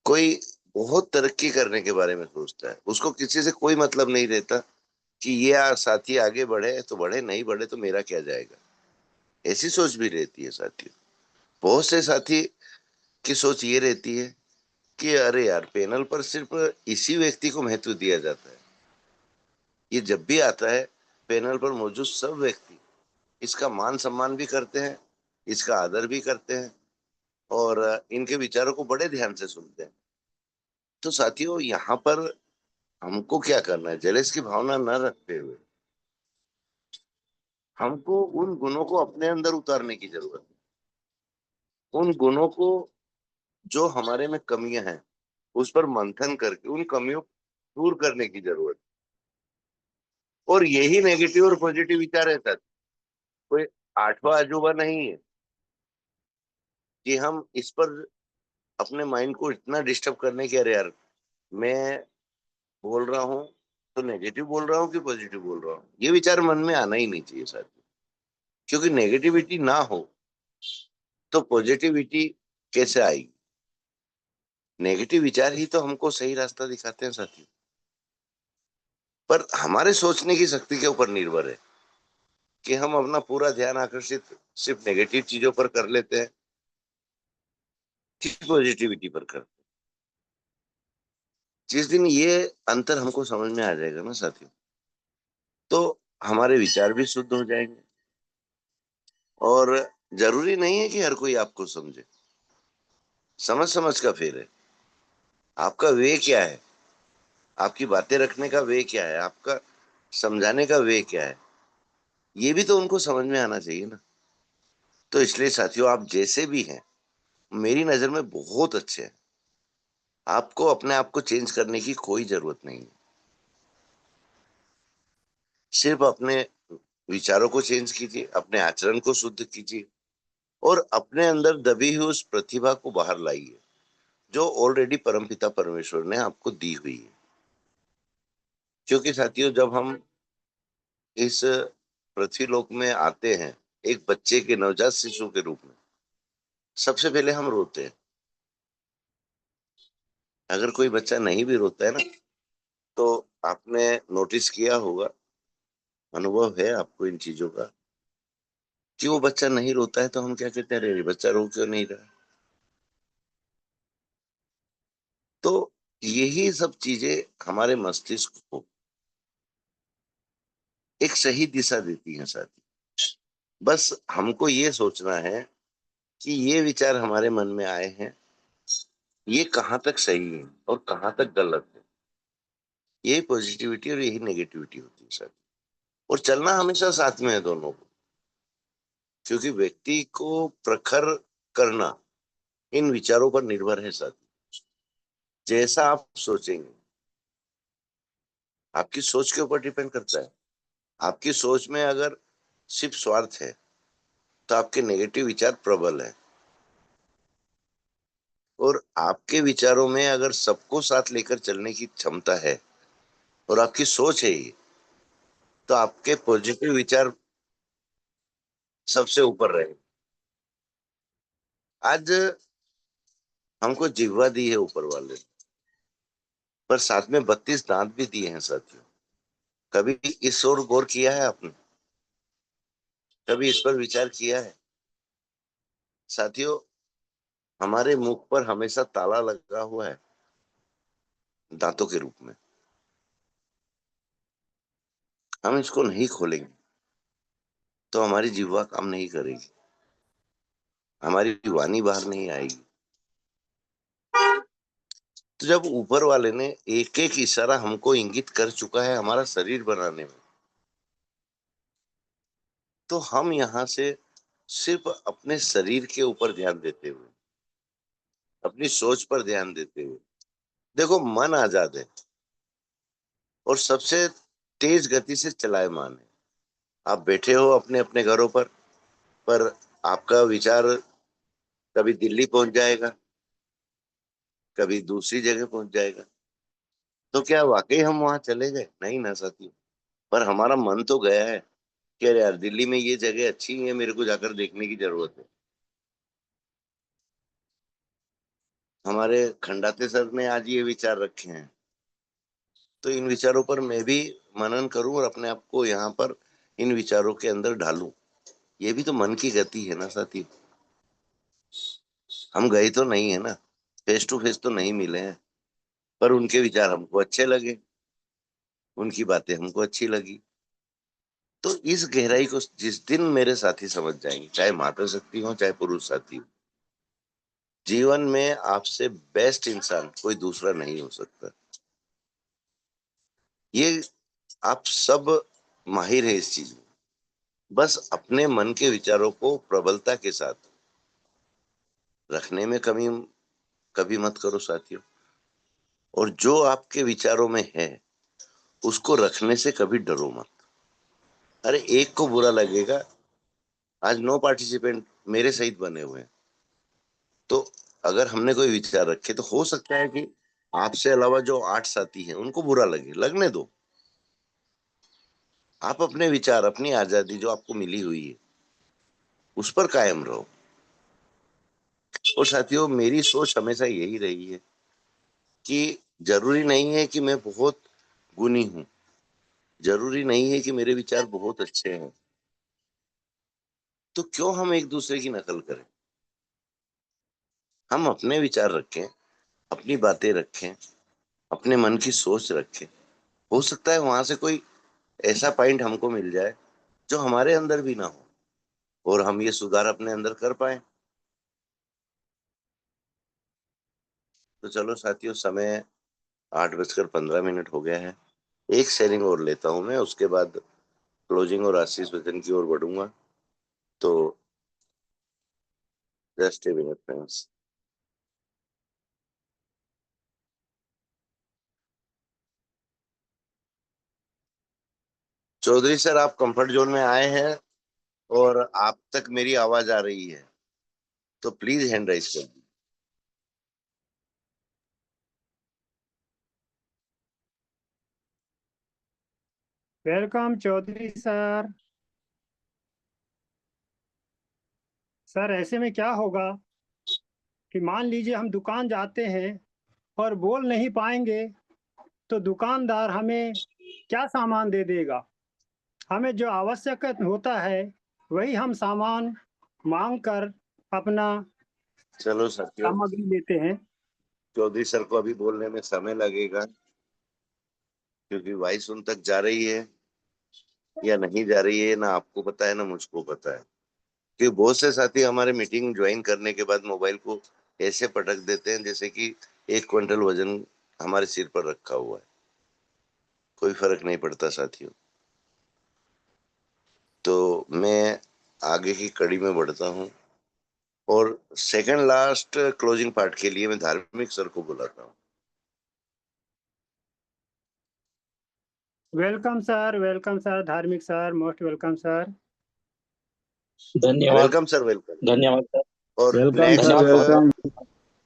कोई बहुत तरक्की करने के बारे में सोचता है। उसको किसी से कोई मतलब नहीं रहता कि ये साथी आगे बढ़े तो बढ़े, नहीं बढ़े तो मेरा क्या जाएगा। ऐसी सोच भी रहती है साथियों। बहुत से साथी की सोच ये रहती है कि अरे यार, पैनल पर सिर्फ इसी व्यक्ति को महत्व दिया जाता है। ये जब भी आता है, पैनल पर मौजूद सब व्यक्ति इसका मान सम्मान भी करते हैं, इसका आदर भी करते हैं, और इनके विचारों को बड़े ध्यान से सुनते हैं। तो साथियों, यहाँ पर हमको क्या करना है, जेलस की भावना न रखते हुए हमको उन गुणों को अपने अंदर उतारने की जरूरत है। उन गुणों को, जो हमारे में कमियां हैं, उस पर मंथन करके उन कमियों को दूर करने की जरूरत है। और यही नेगेटिव और पॉजिटिव विचार है सर, कोई आठवां अजूबा नहीं है कि हम इस पर अपने माइंड को इतना डिस्टर्ब करने के, अरे यार मैं बोल रहा हूँ तो नेगेटिव बोल रहा हूँ कि पॉजिटिव बोल रहा हूँ, ये विचार मन में आना ही नहीं चाहिए सर। क्योंकि नेगेटिविटी ना हो तो पॉजिटिविटी कैसे आएगी। नेगेटिव विचार ही तो हमको सही रास्ता दिखाते हैं साथी। पर हमारे सोचने की शक्ति के ऊपर निर्भर है कि हम अपना पूरा ध्यान आकर्षित सिर्फ नेगेटिव चीजों पर कर लेते हैं कि पॉजिटिविटी पर करते हैं। जिस दिन ये अंतर हमको समझ में आ जाएगा ना साथियों, तो हमारे विचार भी शुद्ध हो जाएंगे। और जरूरी नहीं है कि हर कोई आपको समझे, समझ समझ का फेर है। आपका वे क्या है, आपकी बातें रखने का वे क्या है, आपका समझाने का वे क्या है, ये भी तो उनको समझ में आना चाहिए ना। तो इसलिए साथियों, आप जैसे भी हैं, मेरी नजर में बहुत अच्छे हैं। आपको अपने आप को चेंज करने की कोई जरूरत नहीं है। सिर्फ अपने विचारों को चेंज कीजिए, अपने आचरण को शुद्ध कीजिए, और अपने अंदर दबी हुई उस प्रतिभा को बाहर लाइए जो ऑलरेडी परमपिता परमेश्वर ने आपको दी हुई है। क्योंकि साथियों, जब हम इस पृथ्वी लोक में आते हैं एक बच्चे के, नवजात शिशु के रूप में, सबसे पहले हम रोते हैं। अगर कोई बच्चा नहीं भी रोता है ना, तो आपने नोटिस किया होगा, अनुभव है आपको इन चीजों का, कि वो बच्चा नहीं रोता है तो हम क्या कहते हैं, अरे बच्चा रो क्यों नहीं रहा। तो यही सब चीजें हमारे मस्तिष्क को एक सही दिशा देती हैं साथी। बस हमको ये सोचना है कि ये विचार हमारे मन में आए हैं, ये कहाँ तक सही है और कहाँ तक गलत है। यही पॉजिटिविटी और यही नेगेटिविटी होती है साथी। और चलना हमेशा साथ में है दोनों को, क्योंकि व्यक्ति को प्रखर करना इन विचारों पर निर्भर है साथी। जैसा आप सोचेंगे, आपकी सोच के ऊपर डिपेंड करता है। आपकी सोच में अगर सिर्फ स्वार्थ है तो आपके नेगेटिव विचार प्रबल है, और आपके विचारों में अगर सबको साथ लेकर चलने की क्षमता है और आपकी सोच है ये, तो आपके पॉजिटिव विचार सबसे ऊपर रहे। आज हमको जिह्वा दी है ऊपर वाले ने, पर साथ में 32 दांत भी दिए हैं साथियों। कभी इस ओर गौर किया है आपने? कभी इस पर विचार किया है? साथियों, हमारे मुख पर हमेशा ताला लगा हुआ है दांतों के रूप में। हम इसको नहीं खोलेंगे तो हमारी जिह्वा काम नहीं करेगी, हमारी वाणी बाहर नहीं आएगी। तो जब ऊपर वाले ने एक एक इशारा हमको इंगित कर चुका है हमारा शरीर बनाने में, तो हम यहाँ से सिर्फ अपने शरीर के ऊपर ध्यान देते हुए, अपनी सोच पर ध्यान देते हुए, देखो मन आजाद है और सबसे तेज गति से चलायमान है। आप बैठे हो अपने अपने घरों पर आपका विचार कभी दिल्ली पहुंच जाएगा, कभी दूसरी जगह पहुंच जाएगा। तो क्या वाकई हम वहां चले गए? नहीं ना साथी। पर हमारा मन तो गया है कि अरे यार, दिल्ली में ये जगह अच्छी है, मेरे को जाकर देखने की जरूरत है। हमारे खंडाते सर ने आज ये विचार रखे हैं, तो इन विचारों पर मैं भी मनन करूं और अपने आप को यहाँ पर इन विचारों के अंदर ढालूं। ये भी तो मन की गति है ना साथी। हम गए तो नहीं है ना, फेस टू फेस तो नहीं मिले हैं, पर उनके विचार हमको अच्छे लगे, उनकी बातें हमको अच्छी लगी। तो इस गहराई को जिस दिन मेरे साथी समझ जाएंगे, चाहे माता शक्ति हो चाहे पुरुष साथी हो, जीवन में आपसे बेस्ट इंसान कोई दूसरा नहीं हो सकता। ये आप सब माहिर है इस चीज में। बस अपने मन के विचारों को प्रबलता के साथ रखने में कमी कभी मत करो साथियों, और जो आपके विचारों में है उसको रखने से कभी डरो मत। अरे एक को बुरा लगेगा, आज 9 पार्टिसिपेंट मेरे सहित बने हुए हैं, तो अगर हमने कोई विचार रखे तो हो सकता है कि आपसे अलावा जो 8 साथी हैं उनको बुरा लगे, लगने दो। आप अपने विचार, अपनी आजादी जो आपको मिली हुई है उस पर कायम रहो। और साथियों, मेरी सोच हमेशा यही रही है कि जरूरी नहीं है कि मैं बहुत गुणी हूं, जरूरी नहीं है कि मेरे विचार बहुत अच्छे हैं, तो क्यों हम एक दूसरे की नकल करें। हम अपने विचार रखें, अपनी बातें रखें, अपने मन की सोच रखें। हो सकता है वहां से कोई ऐसा पॉइंट हमको मिल जाए जो हमारे अंदर भी ना हो, और हम ये सुधार अपने अंदर कर पाए। तो चलो साथियों, समय 8:15 हो गया है। एक शेयरिंग और लेता हूं मैं, उसके बाद क्लोजिंग और आशीष वचन की ओर बढ़ूंगा। तो just a minute friends. Chaudhary sir, आप कंफर्ट जोन में आए हैं और आप तक मेरी आवाज आ रही है, तो प्लीज हैंड राइज कर दीजिए। Welcome Chaudhary sir. सर ऐसे में क्या होगा कि मान लीजिए हम दुकान जाते हैं और बोल नहीं पाएंगे, तो दुकानदार हमें क्या सामान दे देगा। हमें जो आवश्यक होता है वही हम सामान मांग कर अपना चलो साथियों, सामग्री लेते हैं। चौधरी सर को अभी बोलने में समय लगेगा, क्योंकि वॉइस उन तक जा रही है। या नहीं जा रही है, ना आपको पता है ना मुझको पता है। क्योंकि बहुत से साथी हमारे मीटिंग ज्वाइन करने के बाद मोबाइल को ऐसे पटक देते हैं जैसे कि 1 क्विंटल वजन हमारे सिर पर रखा हुआ है, कोई फर्क नहीं पड़ता साथियों। तो मैं आगे की कड़ी में बढ़ता हूँ और सेकंड लास्ट क्लोजिंग पार्ट के लिए मैं धार्मिक सर को बुलाता हूँ। Welcome sir, Dharmik sir, most welcome sir. धन्यवाद वेलकम सर, वेलकम। धन्यवाद सर। और welcome sir, next welcome.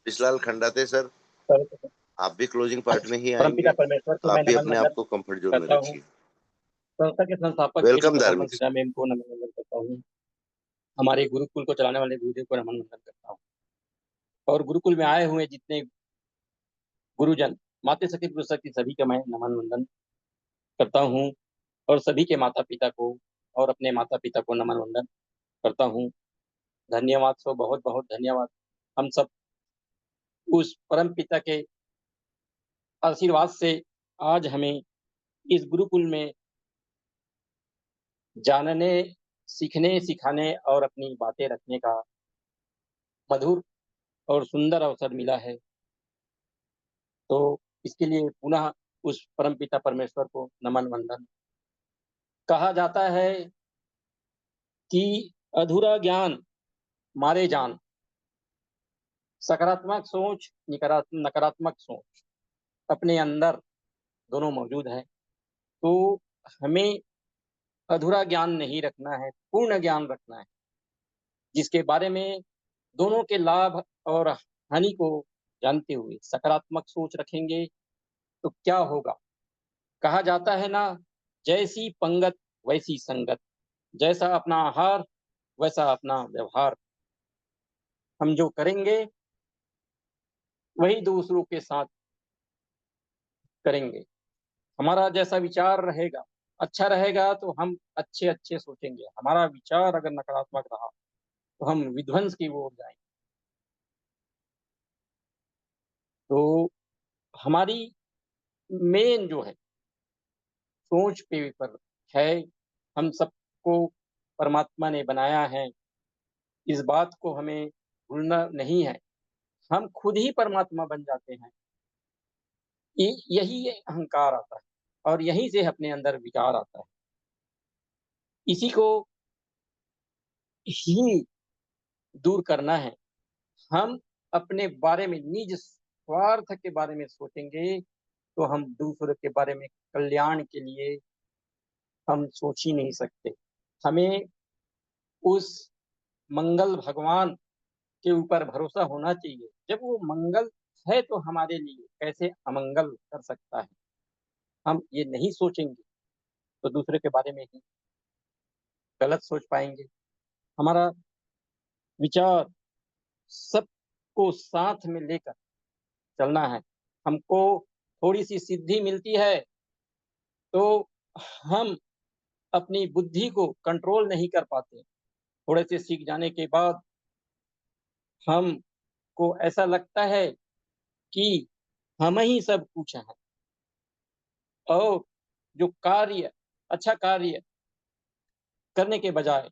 Vishlal Khandate sir, sir, आप भी क्लोजिंग पार्ट में ही परमपिता आएंगे, परमेश्वर तो को आप मैं भी नमन अपने आप वंदन को कंफर्ट जोन में करता हूँ। रखिए। संस्था के संस्थापक के वेलकम प्रथापन धार्मिक सर। श्री मैम को नमन वंदन करता हूँ। हमारे गुरुकुल को चलाने वाले गुरुदेव को नमन वंदन करता हूँ। और गुरुकुल में आए हुए जितने गुरुजन, माते सखी गुरु सखी सभी का मैं नमन वंदन करता हूँ। और सभी के माता पिता को और अपने माता पिता को नमन वंदन करता हूँ। धन्यवाद सो, बहुत बहुत धन्यवाद। हम सब उस परम पिता के आशीर्वाद से आज हमें इस गुरुकुल में जानने, सीखने, सिखाने और अपनी बातें रखने का मधुर और सुंदर अवसर मिला है। तो इसके लिए पुनः उस परमपिता परमेश्वर को नमन वंदन। कहा जाता है कि अधूरा ज्ञान मारे जान, सकारात्मक सोच, नकारात्मक सोच अपने अंदर दोनों मौजूद है। तो हमें अधूरा ज्ञान नहीं रखना है, पूर्ण ज्ञान रखना है, जिसके बारे में दोनों के लाभ और हानि को जानते हुए सकारात्मक सोच रखेंगे तो क्या होगा। कहा जाता है ना, जैसी पंगत वैसी संगत, जैसा अपना आहार वैसा अपना व्यवहार। हम जो करेंगे वही दूसरों के साथ करेंगे। हमारा जैसा विचार रहेगा, अच्छा रहेगा तो हम अच्छे अच्छे सोचेंगे। हमारा विचार अगर नकारात्मक रहा तो हम विध्वंस की ओर जाएंगे। तो हमारी मेन जो है सोच पे पर है। हम सबको परमात्मा ने बनाया है, इस बात को हमें भूलना नहीं है। हम खुद ही परमात्मा बन जाते हैं। यही अहंकार आता है और यहीं से अपने अंदर विकार आता है। इसी को ही दूर करना है। हम अपने बारे में, निज स्वार्थ के बारे में सोचेंगे तो हम दूसरों के बारे में, कल्याण के लिए हम सोच ही नहीं सकते। हमें उस मंगल भगवान के ऊपर भरोसा होना चाहिए। जब वो मंगल है तो हमारे लिए कैसे अमंगल कर सकता है। हम ये नहीं सोचेंगे तो दूसरे के बारे में ही गलत सोच पाएंगे। हमारा विचार सबको साथ में लेकर चलना है। हमको थोड़ी सी सिद्धि मिलती है तो हम अपनी बुद्धि को कंट्रोल नहीं कर पाते। थोड़े से सीख जाने के बाद हमको ऐसा लगता है कि हम ही सब कुछ हैं और जो कार्य, अच्छा कार्य करने के बजाय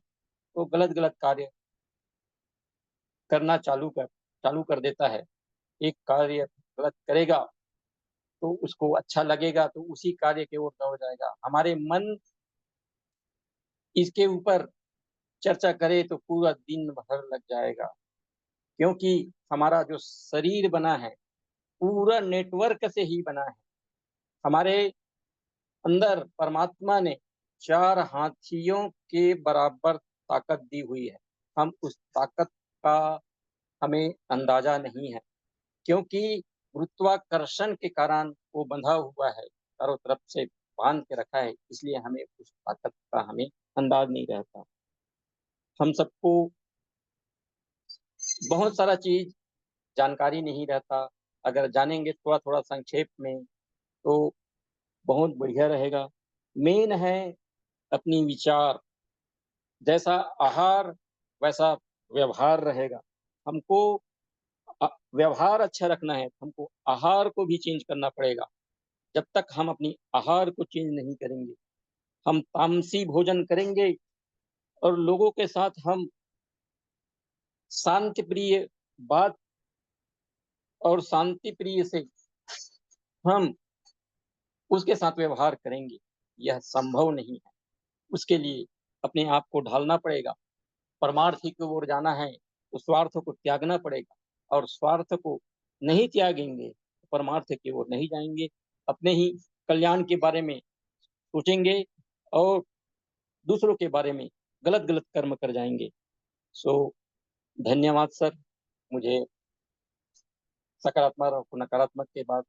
वो गलत गलत कार्य करना चालू कर देता है। एक कार्य गलत करेगा तो उसको अच्छा लगेगा तो उसी कार्य की ओर दौड़ जाएगा। हमारे मन इसके ऊपर चर्चा करे तो पूरा दिन भर लग जाएगा, क्योंकि हमारा जो शरीर बना है पूरा नेटवर्क से ही बना है। हमारे अंदर परमात्मा ने 4 हाथियों के बराबर ताकत दी हुई है। हम उस ताकत का हमें अंदाजा नहीं है, क्योंकि गुरुत्वाकर्षण के कारण वो बंधा हुआ है, चारों तरफ से बांध के रखा है, इसलिए हमें उस ताकत का हमें अंदाज नहीं रहता। हम सबको बहुत सारा चीज जानकारी नहीं रहता। अगर जानेंगे थोड़ा थोड़ा संक्षेप में तो बहुत बढ़िया रहेगा। मेन है अपनी विचार, जैसा आहार वैसा व्यवहार रहेगा। हमको व्यवहार अच्छा रखना है, हमको आहार को भी चेंज करना पड़ेगा। जब तक हम अपनी आहार को चेंज नहीं करेंगे हम तामसी भोजन करेंगे और लोगों के साथ हम शांति प्रिय बात और शांति प्रिय से हम उसके साथ व्यवहार करेंगे, यह संभव नहीं है। उसके लिए अपने आप को ढालना पड़ेगा। परमार्थ की ओर जाना है तो स्वार्थ को त्यागना पड़ेगा, और स्वार्थ को नहीं त्यागेंगे तो परमार्थ की ओर नहीं जाएंगे। अपने ही कल्याण के बारे में सोचेंगे और दूसरों के बारे में गलत गलत कर्म कर जाएंगे। सो धन्यवाद सर। मुझे सकारात्मक और नकारात्मक के बाद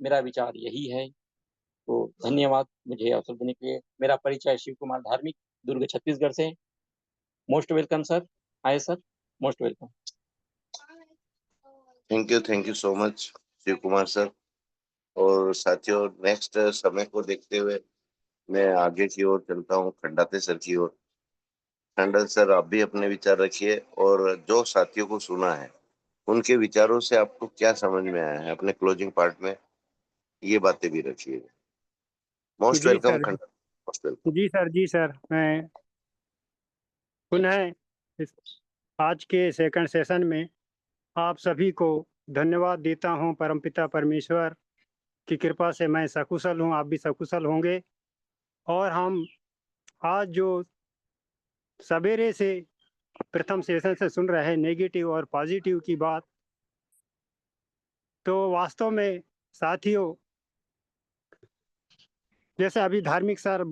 मेरा विचार यही है। तो धन्यवाद मुझे अवसर देने के लिए। मेरा परिचय शिव कुमार धार्मिक, दुर्ग छत्तीसगढ़ से। Most welcome sir. Hi sir, most welcome. Thank you so much Shiv Kumar sir. और साथियों, नेक्स्ट समय को देखते हुए मैं आगे की ओर चलता हूँ, खंडाते सर की ओर। खंडल सर, आप भी अपने विचार रखिए, और जो साथियों को सुना है उनके विचारों से आपको क्या समझ में आया है, अपने क्लोजिंग पार्ट में ये बातें भी रखिए। मोस्ट जी वेलकम सर, खंडल, मोस्ट वेलकम। जी सर, मैं पुनः इस आज के सेकंड सेशन में आप सभी को धन्यवाद देता हूं। परमपिता परमेश्वर की कृपा से मैं सकुशल हूं, आप भी सकुशल होंगे। और हम आज जो सवेरे से प्रथम सेशन से सुन रहे हैं नेगेटिव और पॉजिटिव की बात, तो वास्तव में साथियों, जैसे अभी धार्मिक सर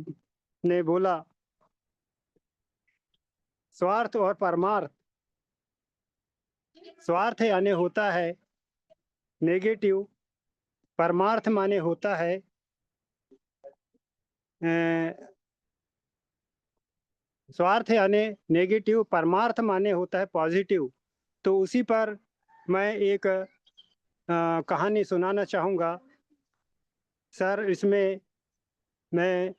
ने बोला, स्वार्थ और परमार्थ। स्वार्थ यानी होता है नेगेटिव, परमार्थ माने होता है स्वार्थ यानी नेगेटिव, परमार्थ माने होता है पॉजिटिव। तो उसी पर मैं एक कहानी सुनाना चाहूँगा सर। इसमें मैं,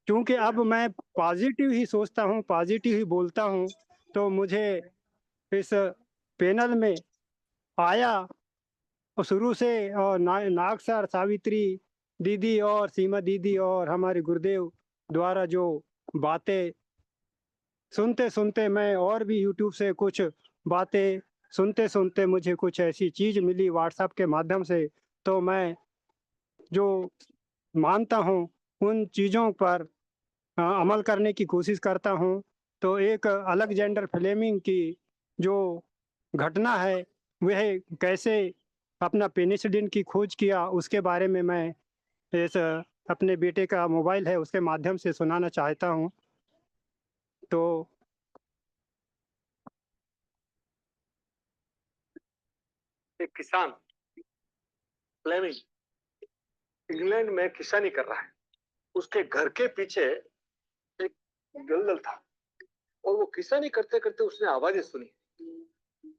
क्योंकि अब मैं पॉजिटिव ही सोचता हूँ, पॉजिटिव ही बोलता हूँ, तो मुझे इस पैनल में आया और शुरू से, और नाग सर, सावित्री दीदी और सीमा दीदी और हमारे गुरुदेव द्वारा जो बातें सुनते सुनते, मैं और भी यूट्यूब से कुछ बातें सुनते सुनते मुझे कुछ ऐसी चीज़ मिली व्हाट्सएप के माध्यम से, तो मैं जो मानता हूँ उन चीज़ों पर अमल करने की कोशिश करता हूँ। तो एक अलेक्जेंडर फ्लेमिंग की जो घटना है, वह कैसे अपना पेनिसिलिन की खोज किया, उसके बारे में मैं इस अपने बेटे का मोबाइल है उसके माध्यम से सुनाना चाहता हूँ। तो एक किसान फ्लेमिंग इंग्लैंड में किसानी कर रहा है। उसके घर के पीछे एक दलदल था, और वो किसानी करते करते उसने आवाजें सुनी।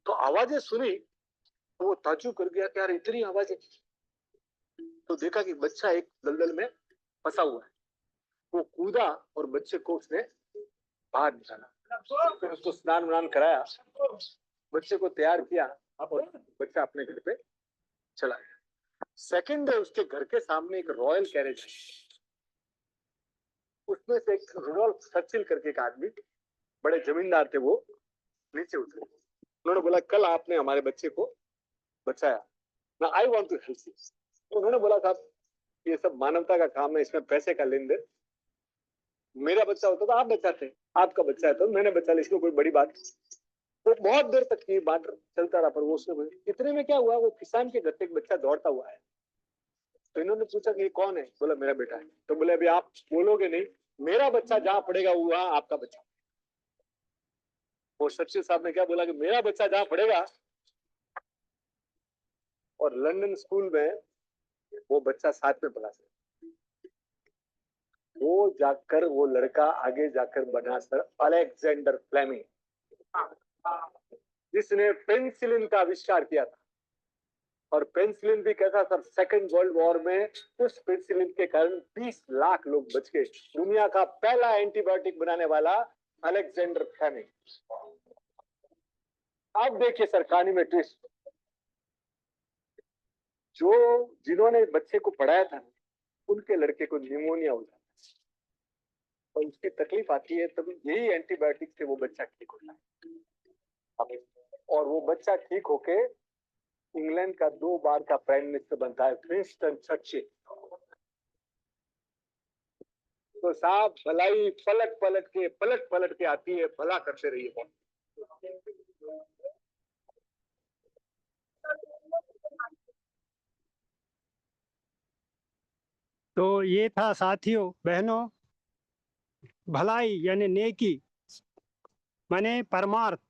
तो आवाजें सुनी तो वो ताज्जुब कर गया कि यार इतनी आवाजें। तो देखा कि बच्चा एक दलदल में फंसा हुआ है। वो कूदा और बच्चे को उसने बाहर निकाला। फिर उसको स्नान वान कराया, बच्चे को तैयार किया, और बच्चा अपने घर पे चला गया। सेकंड डे उसके घर के सामने एक रॉयल कैरेज है। उसमें से एक रुडोल्फ सर्चिल करके एक आदमी, बड़े जमींदार थे, वो नीचे उतरे। उन्होंने बोला, कल आपने हमारे बच्चे को बचाया ना, I want to help you. उन्होंने बोला, साहब ये सब मानवता का काम है, इसमें पैसे का लेन देन। मेरा बच्चा होता तो आप बचाते, आपका बच्चा है तो मैंने बचा लिया, इसमें कोई बड़ी बात। तो बहुत देर तक ये बात चलता रहा, पर वो उसने इतने में क्या हुआ, वो किसान के घर से एक बच्चा दौड़ता हुआ है। तो इन्होंने पूछा कि ये कौन है? बोला मेरा बेटा है। तो बोले अभी आप बोलोगे नहीं, मेरा बच्चा जहां पड़ेगा वहां आपका बच्चा। वो सचिव साहब ने क्या बोला कि मेरा बच्चा जहां पड़ेगा, और लंदन स्कूल में वो बच्चा साथ में पढ़ा। वो जाकर वो लड़का आगे जाकर बना सर अलेक्जेंडर फ्लेमिंग, जिसने पेनिसिलिन का आविष्कार किया था। और पेनिसिलिन भी कैसा सर, सेकेंड वर्ल्ड वॉर में उस पेनिसिलिन के कारण 20 लाख लोग बच गए। दुनिया का पहला एंटीबायोटिक बनाने वाला अलेक्जेंडर फ्लेमिंग। अब देखिए सर कहानी में ट्विस्ट, जो जिन्होंने बच्चे को पढ़ाया था उनके लड़के को निमोनिया हो जाता। और उसकी तकलीफ आती है, तब यही एंटीबायोटिक से वो बच्चा ठीक होता है। और वो बच्चा ठीक होके इंग्लैंड का 2 बार का प्राइम मिनिस्टर बनता है, विंस्टन चर्चिल। तो साहब भलाई पलट पलट के आती है, भला करते रहिए। तो ये था साथियों बहनों, भलाई यानी नेकी माने परमार्थ,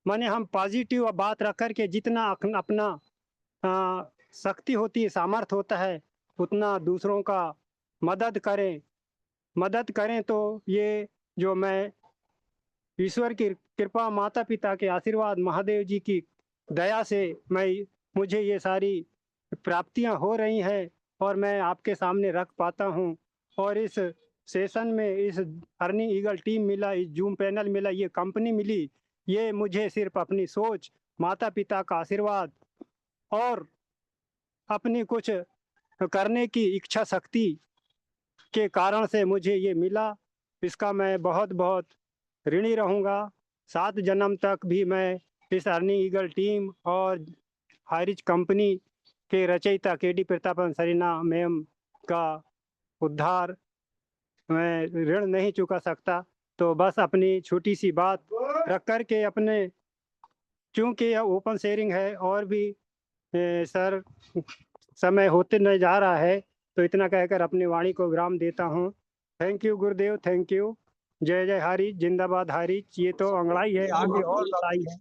माने हम पॉजिटिव बात रख कर के जितना अपना शक्ति होती है, सामर्थ्य होता है, उतना दूसरों का मदद करें। तो ये जो मैं ईश्वर की कृपा, माता पिता के आशीर्वाद, महादेव जी की दया से मुझे ये सारी प्राप्तियां हो रही हैं और मैं आपके सामने रख पाता हूं। और इस सेशन में इस अर्निंग ईगल टीम मिला, इस जूम पैनल मिला, ये कंपनी मिली, ये मुझे सिर्फ अपनी सोच, माता पिता का आशीर्वाद और अपनी कुछ करने की इच्छा शक्ति के कारण से मुझे ये मिला। इसका मैं बहुत बहुत ऋणी रहूँगा। 7 जन्म तक भी मैं इस अर्निंग ईगल टीम और हाइरिच कंपनी के रचयिता केडी प्रतापन सरीना मैम का उद्धार मैं ऋण नहीं चुका सकता। तो बस अपनी छोटी सी बात रख कर के अपने, चूँकि यह ओपन शेयरिंग है और भी सर समय होते नहीं जा रहा है, तो इतना कहकर अपनी वाणी को विराम देता हूँ। Thank you Gurudev, thank you. जय जय हरिच, जिंदाबाद हरिच। ये तो अंगड़ाई है, आगे और लड़ाई है।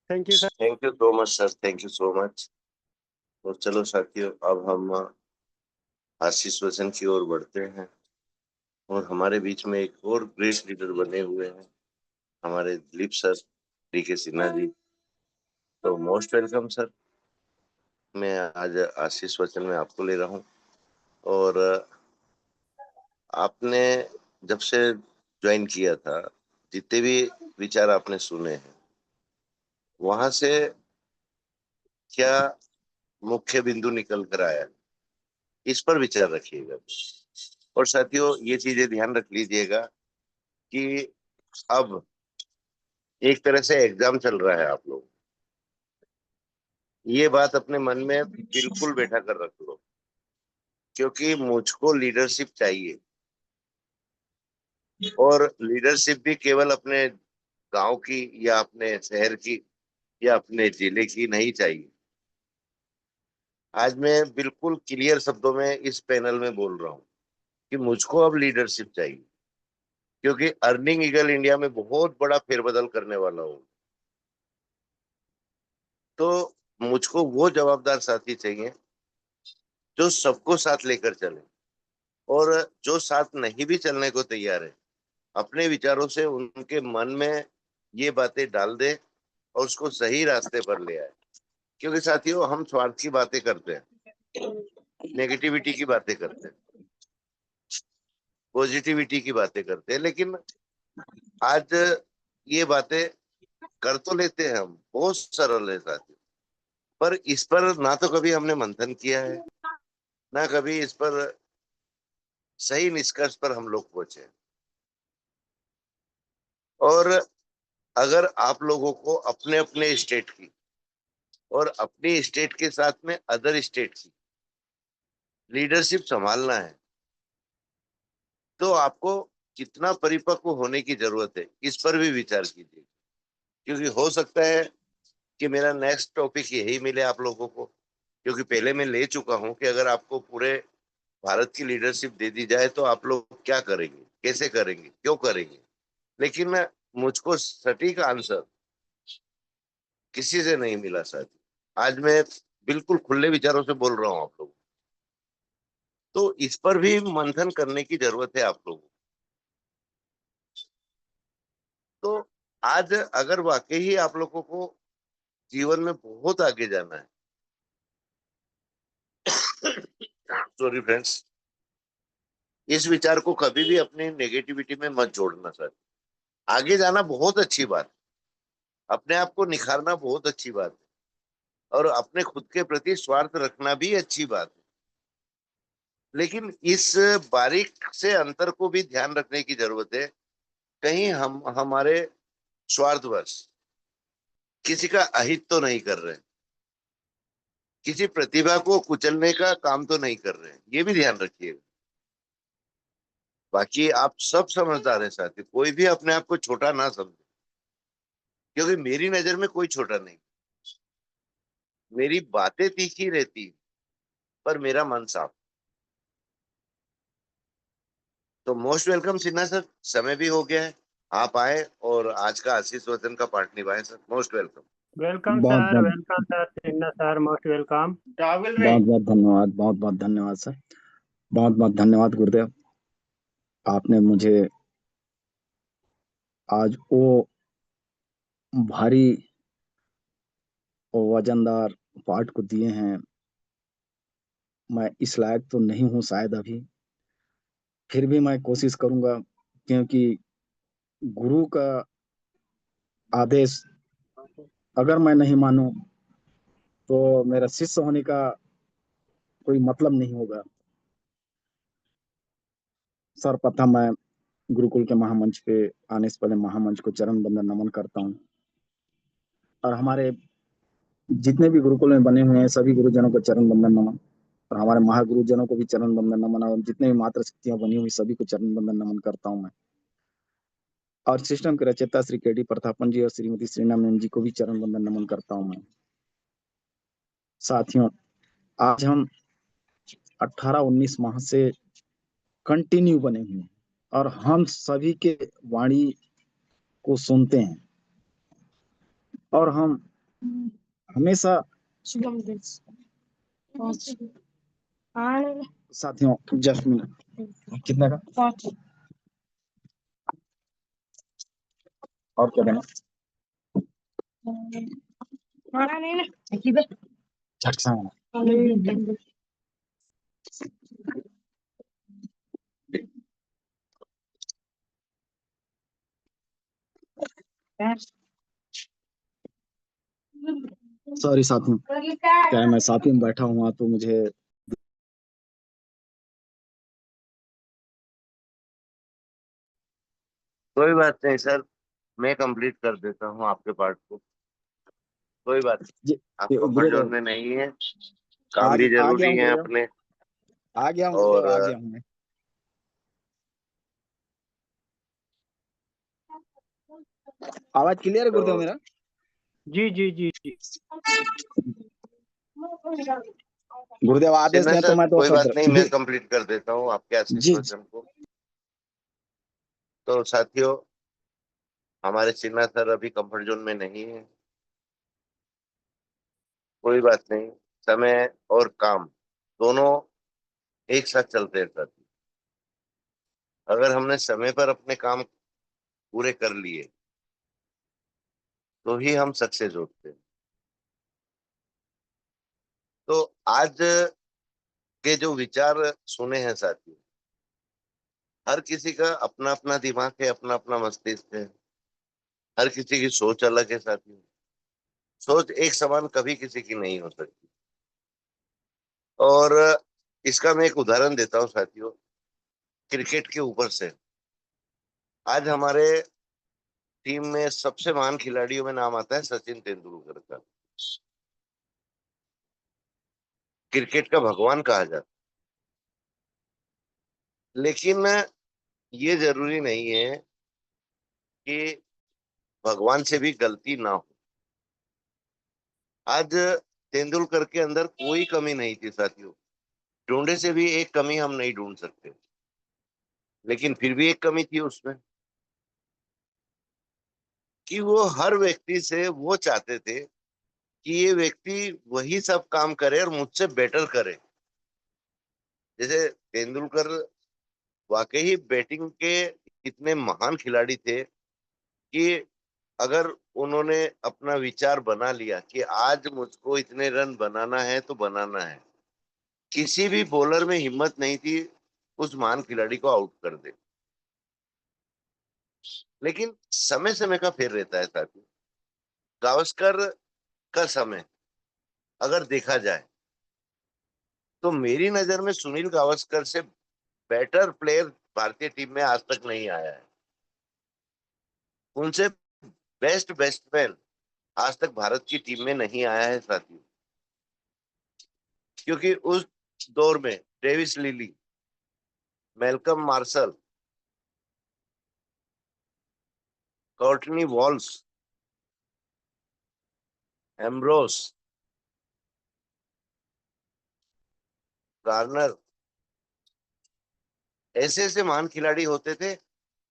Thank you sir. Thank you so much sir, thank you so much. तो चलो साथियों, अब हम आशीष वचन की ओर बढ़ते हैं और हमारे बीच में एक और ग्रेट लीडर बने हुए हैं, हमारे दिलीप सर, DK सिन्हा जी। तो मोस्ट वेलकम सर। मैं आज आशीष वचन में आपको ले रहा हूँ और आपने जब से ज्वाइन किया था, जितने भी विचार आपने सुने हैं, वहां से क्या मुख्य बिंदु निकल कर आया, इस पर विचार रखिएगा। और साथियों ये चीजें ध्यान रख लीजिएगा कि अब एक तरह से एग्जाम चल रहा है, आप लोग ये बात अपने मन में बिल्कुल बैठा कर रख लो, क्योंकि मुझको लीडरशिप चाहिए। और लीडरशिप भी केवल अपने गांव की या अपने शहर की या अपने जिले की नहीं चाहिए। आज मैं बिल्कुल क्लियर शब्दों में इस पैनल में बोल रहा हूँ कि मुझको अब लीडरशिप चाहिए, क्योंकि अर्निंग ईगल इंडिया में बहुत बड़ा फेरबदल करने वाला हूँ। तो मुझको वो जवाबदार साथी चाहिए जो सबको साथ लेकर चले, और जो साथ नहीं भी चलने को तैयार है, अपने विचारों से उनके मन में ये बातें डाल दे और उसको सही रास्ते पर ले आए। क्योंकि साथियों हम स्वार्थ की बातें करते हैं, नेगेटिविटी की बातें करते हैं, पॉजिटिविटी की बातें करते हैं, लेकिन आज ये बातें कर तो लेते हैं हम, बहुत सरल है साथियों, पर इस पर ना तो कभी हमने मंथन किया है, ना कभी इस पर सही निष्कर्ष पर हम लोग पहुंचे। और अगर आप लोगों को अपने अपने स्टेट की और अपनी स्टेट के साथ में अदर स्टेट की लीडरशिप संभालना है, तो आपको कितना परिपक्व होने की जरूरत है, इस पर भी विचार कीजिए। क्योंकि हो सकता है कि मेरा नेक्स्ट टॉपिक यही मिले आप लोगों को, क्योंकि पहले मैं ले चुका हूं कि अगर आपको पूरे भारत की लीडरशिप दे दी जाए तो आप लोग क्या करेंगे, कैसे करेंगे, क्यों करेंगे। लेकिन मुझको सटीक आंसर किसी से नहीं मिला साथी। आज मैं बिल्कुल खुले विचारों से बोल रहा हूं आप लोगों को, तो इस पर भी मंथन करने की जरूरत है आप लोगों को। तो आज अगर वाकई ही आप लोगों को जीवन में बहुत आगे जाना है, सॉरी फ्रेंड्स, इस विचार को कभी भी अपनी नेगेटिविटी में मत जोड़ना सर। आगे जाना बहुत अच्छी बात है, अपने आप को निखारना बहुत अच्छी बात है, और अपने खुद के प्रति स्वार्थ रखना भी अच्छी बात है, लेकिन इस बारीक से अंतर को भी ध्यान रखने की जरूरत है। कहीं हम हमारे स्वार्थवश किसी का अहित तो नहीं कर रहे, किसी प्रतिभा को कुचलने का काम तो नहीं कर रहे, ये भी ध्यान रखिएगा। बाकी आप सब समझदार हैं साथी, कोई भी अपने आप को छोटा ना समझे, क्योंकि मेरी नजर में कोई छोटा नहीं। मेरी बातें तीखी रहती पर मेरा मन साफ। तो मोस्ट वेलकम सिन्हा सर, समय भी हो गया है, आप आए और आज का आशीष वचन का पाठ निभाएं सर। Most welcome. वेलकम बहुत सर, बहुत welcome sir, Sinha sir, most welcome. बहुत बहुत धन्यवाद, बहुत बहुत धन्यवाद सर, बहुत बहुत धन्यवाद गुरुदेव। आपने मुझे आज वो भारी और वजनदार पाठ को दिए हैं। मैं इस लायक तो नहीं हूँ शायद अभी, फिर भी मैं कोशिश करूंगा, क्योंकि गुरु का आदेश अगर मैं नहीं मानूं तो मेरा शिष्य होने का कोई मतलब नहीं होगा। सर्वप्रथम मैं गुरुकुल के महामंच पे आने से पहले महामंच को चरण बंदन नमन करता हूँ, और हमारे जितने भी गुरुकुल में बने हुए हैं सभी गुरुजनों को चरण बंदन नमन, और हमारे महागुरुजनों को भी चरण बंदन नमन, और जितने भी मात्र शक्तियां बनी हुई सभी को चरण बंदन नमन करता हूँ मैं। और सिस्टम के रचयिता श्री के.डी. प्रतापन जी और श्रीमती श्रीना मैम जी को भी चरण बंदन नमन करता हूँ मैं। साथियों, आज हम 18-19 माह से कंटिन्यू बने हुए हैं और हम सभी के वाणी को सुनते हैं, और हम हमेशा साथियों, जस्ट मिनट, कितने का और क्या देना झट से आना। सॉरी साथियों, क्या है, मैं साथी में बैठा हुआ तो मुझे कोई बात नहीं सर, मैं कंप्लीट कर देता हूँ आपके पार्ट को, कोई बात नहीं। जी, आप कंफर्ट जोन गुरुदेव में नहीं है, काम भी आ गया जरूरी हूँ है गुरुदेव, अपने। आ गया हूँ गुरुदेव, और आ गया हूँ मैं। आवाज क्लियर है गुरुदेव तो मेरा? जी जी जी जी। गुरुदेव आदेश सिन्हा दें तो सर मैं तो कोई बात नहीं, मैं जी कंप्लीट कर देता हूँ आपके आशीष जी वचन को। तो साथियों, हमारे सिन्हा सर अभी कंफर्ट जोन में नहीं है, कोई बात नहीं। समय और काम दोनों एक साथ चलते हैं साथी। अगर हमने समय पर अपने काम पूरे कर लिए तो ही हम सक्सेस होते हैं। तो आज के जो विचार सुने हैं साथी, हर किसी का अपना अपना दिमाग है, अपना अपना मस्तिष्क है, हर किसी की सोच अलग है साथी। सोच एक समान कभी किसी की नहीं हो सकती। और इसका मैं एक उदाहरण देता हूँ साथियों, क्रिकेट के ऊपर से। आज हमारे टीम में सबसे महान खिलाड़ियों में नाम आता है सचिन तेंदुलकर का। क्रिकेट का भगवान कहा जाता है। लेकिन ये जरूरी नहीं है कि भगवान से भी गलती ना हो। आज तेंदुलकर के अंदर कोई कमी नहीं थी साथियों, ढूंढे से भी एक कमी हम नहीं ढूंढ सकते, लेकिन फिर भी एक कमी थी उसमें, कि वो हर व्यक्ति से वो चाहते थे कि ये व्यक्ति वही सब काम करे और मुझसे बेटर करे। जैसे तेंदुलकर वाकई ही बैटिंग के इतने महान खिलाड़ी थे कि अगर उन्होंने अपना विचार बना लिया कि आज मुझको इतने रन बनाना है तो बनाना है, किसी भी बॉलर में हिम्मत नहीं थी उस महान खिलाड़ी को आउट कर दे। लेकिन समय समय का फेर रहता है साथी। गावस्कर का समय अगर देखा जाए तो मेरी नजर में सुनील गावस्कर से बेटर प्लेयर भारतीय टीम में आज तक नहीं आया है। उनसे बेस्ट बैट्समैन आज तक भारत की टीम में नहीं आया है साथियों, क्योंकि उस दौर में Dennis Lillee, Malcolm Marshall, Courtney Walsh, Ambrose, Garner, ऐसे ऐसे महान खिलाड़ी होते थे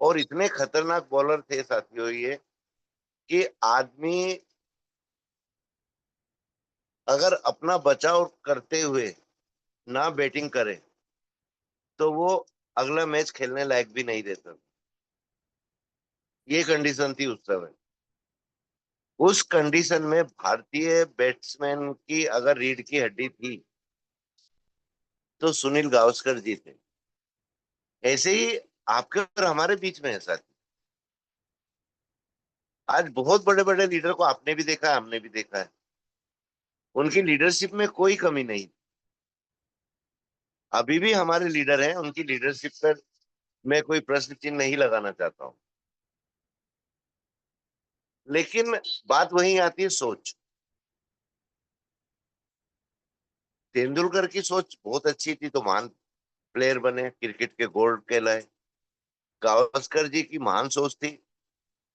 और इतने खतरनाक बॉलर थे साथियों ये कि आदमी अगर अपना बचाव करते हुए ना बैटिंग करे तो वो अगला मैच खेलने लायक भी नहीं रहता। ये कंडीशन थी उस समय। उस कंडीशन में भारतीय बैट्समैन की अगर रीढ़ की हड्डी थी तो सुनील गावस्कर जी थे। ऐसे ही आपके और हमारे बीच में है साथी। आज बहुत बड़े बड़े लीडर को आपने भी देखा है, हमने भी देखा है, उनकी लीडरशिप में कोई कमी नहीं। अभी भी हमारे लीडर हैं, उनकी लीडरशिप पर मैं कोई प्रश्न चिन्ह नहीं लगाना चाहता हूं, लेकिन बात वही आती है सोच। तेंदुलकर की सोच बहुत अच्छी थी तो महान प्लेयर बने, क्रिकेट के गॉड कहलाए। गावस्कर जी की महान सोच थी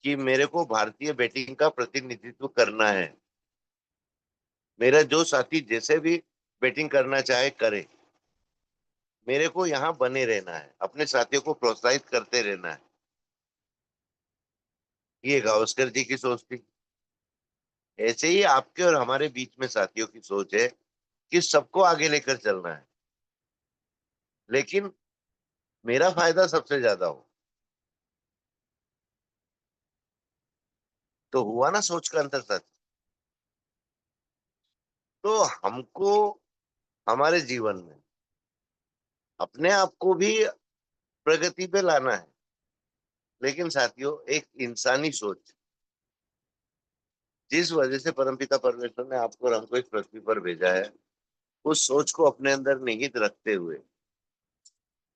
कि मेरे को भारतीय बैटिंग का प्रतिनिधित्व करना है, मेरा जो साथी जैसे भी बैटिंग करना चाहे करे, मेरे को यहाँ बने रहना है, अपने साथियों को प्रोत्साहित करते रहना है। ये गावस्कर जी की सोच थी। ऐसे ही आपके और हमारे बीच में साथियों की सोच है कि सबको आगे लेकर चलना है, लेकिन मेरा फायदा सबसे ज्यादा हो। तो हुआ ना सोच का अंतर साथी। तो हमको हमारे जीवन में अपने आप को भी प्रगति पे लाना है, लेकिन साथियों एक इंसानी सोच, जिस वजह से परमपिता परमेश्वर ने आपको और हमको इस पृथ्वी पर भेजा है, उस सोच को अपने अंदर निहित रखते हुए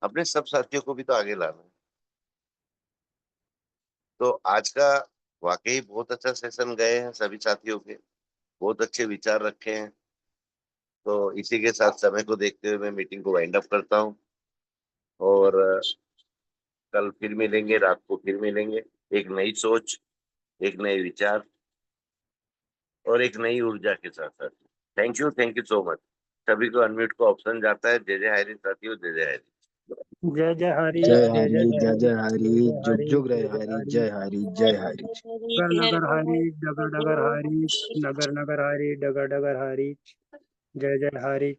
अपने सब साथियों को भी तो आगे लाना है। तो आज का वाकई बहुत अच्छा सेशन गए हैं, सभी साथियों के बहुत अच्छे विचार रखे हैं। तो इसी के साथ समय को देखते हुए मैं मीटिंग को वाइंड अप करता हूँ और कल फिर मिलेंगे, रात को फिर मिलेंगे, एक नई सोच, एक नए विचार और एक नई ऊर्जा के साथ साथ। Thank you so much. सभी को अनम्यूट का ऑप्शन जाता है। जय जय हरी साथियों, जय जय हरी। जय जय हरी, जय जय जय हरी, जय हरी, जय हरी, जय जुग हरी, जुग रहे जय जय हरी, हरी। जय हरी, जय हरी। नगर नगर हरी, डगर डगर हरी, नगर नगर हरी, डगर डगर हरी। जय जय हरी।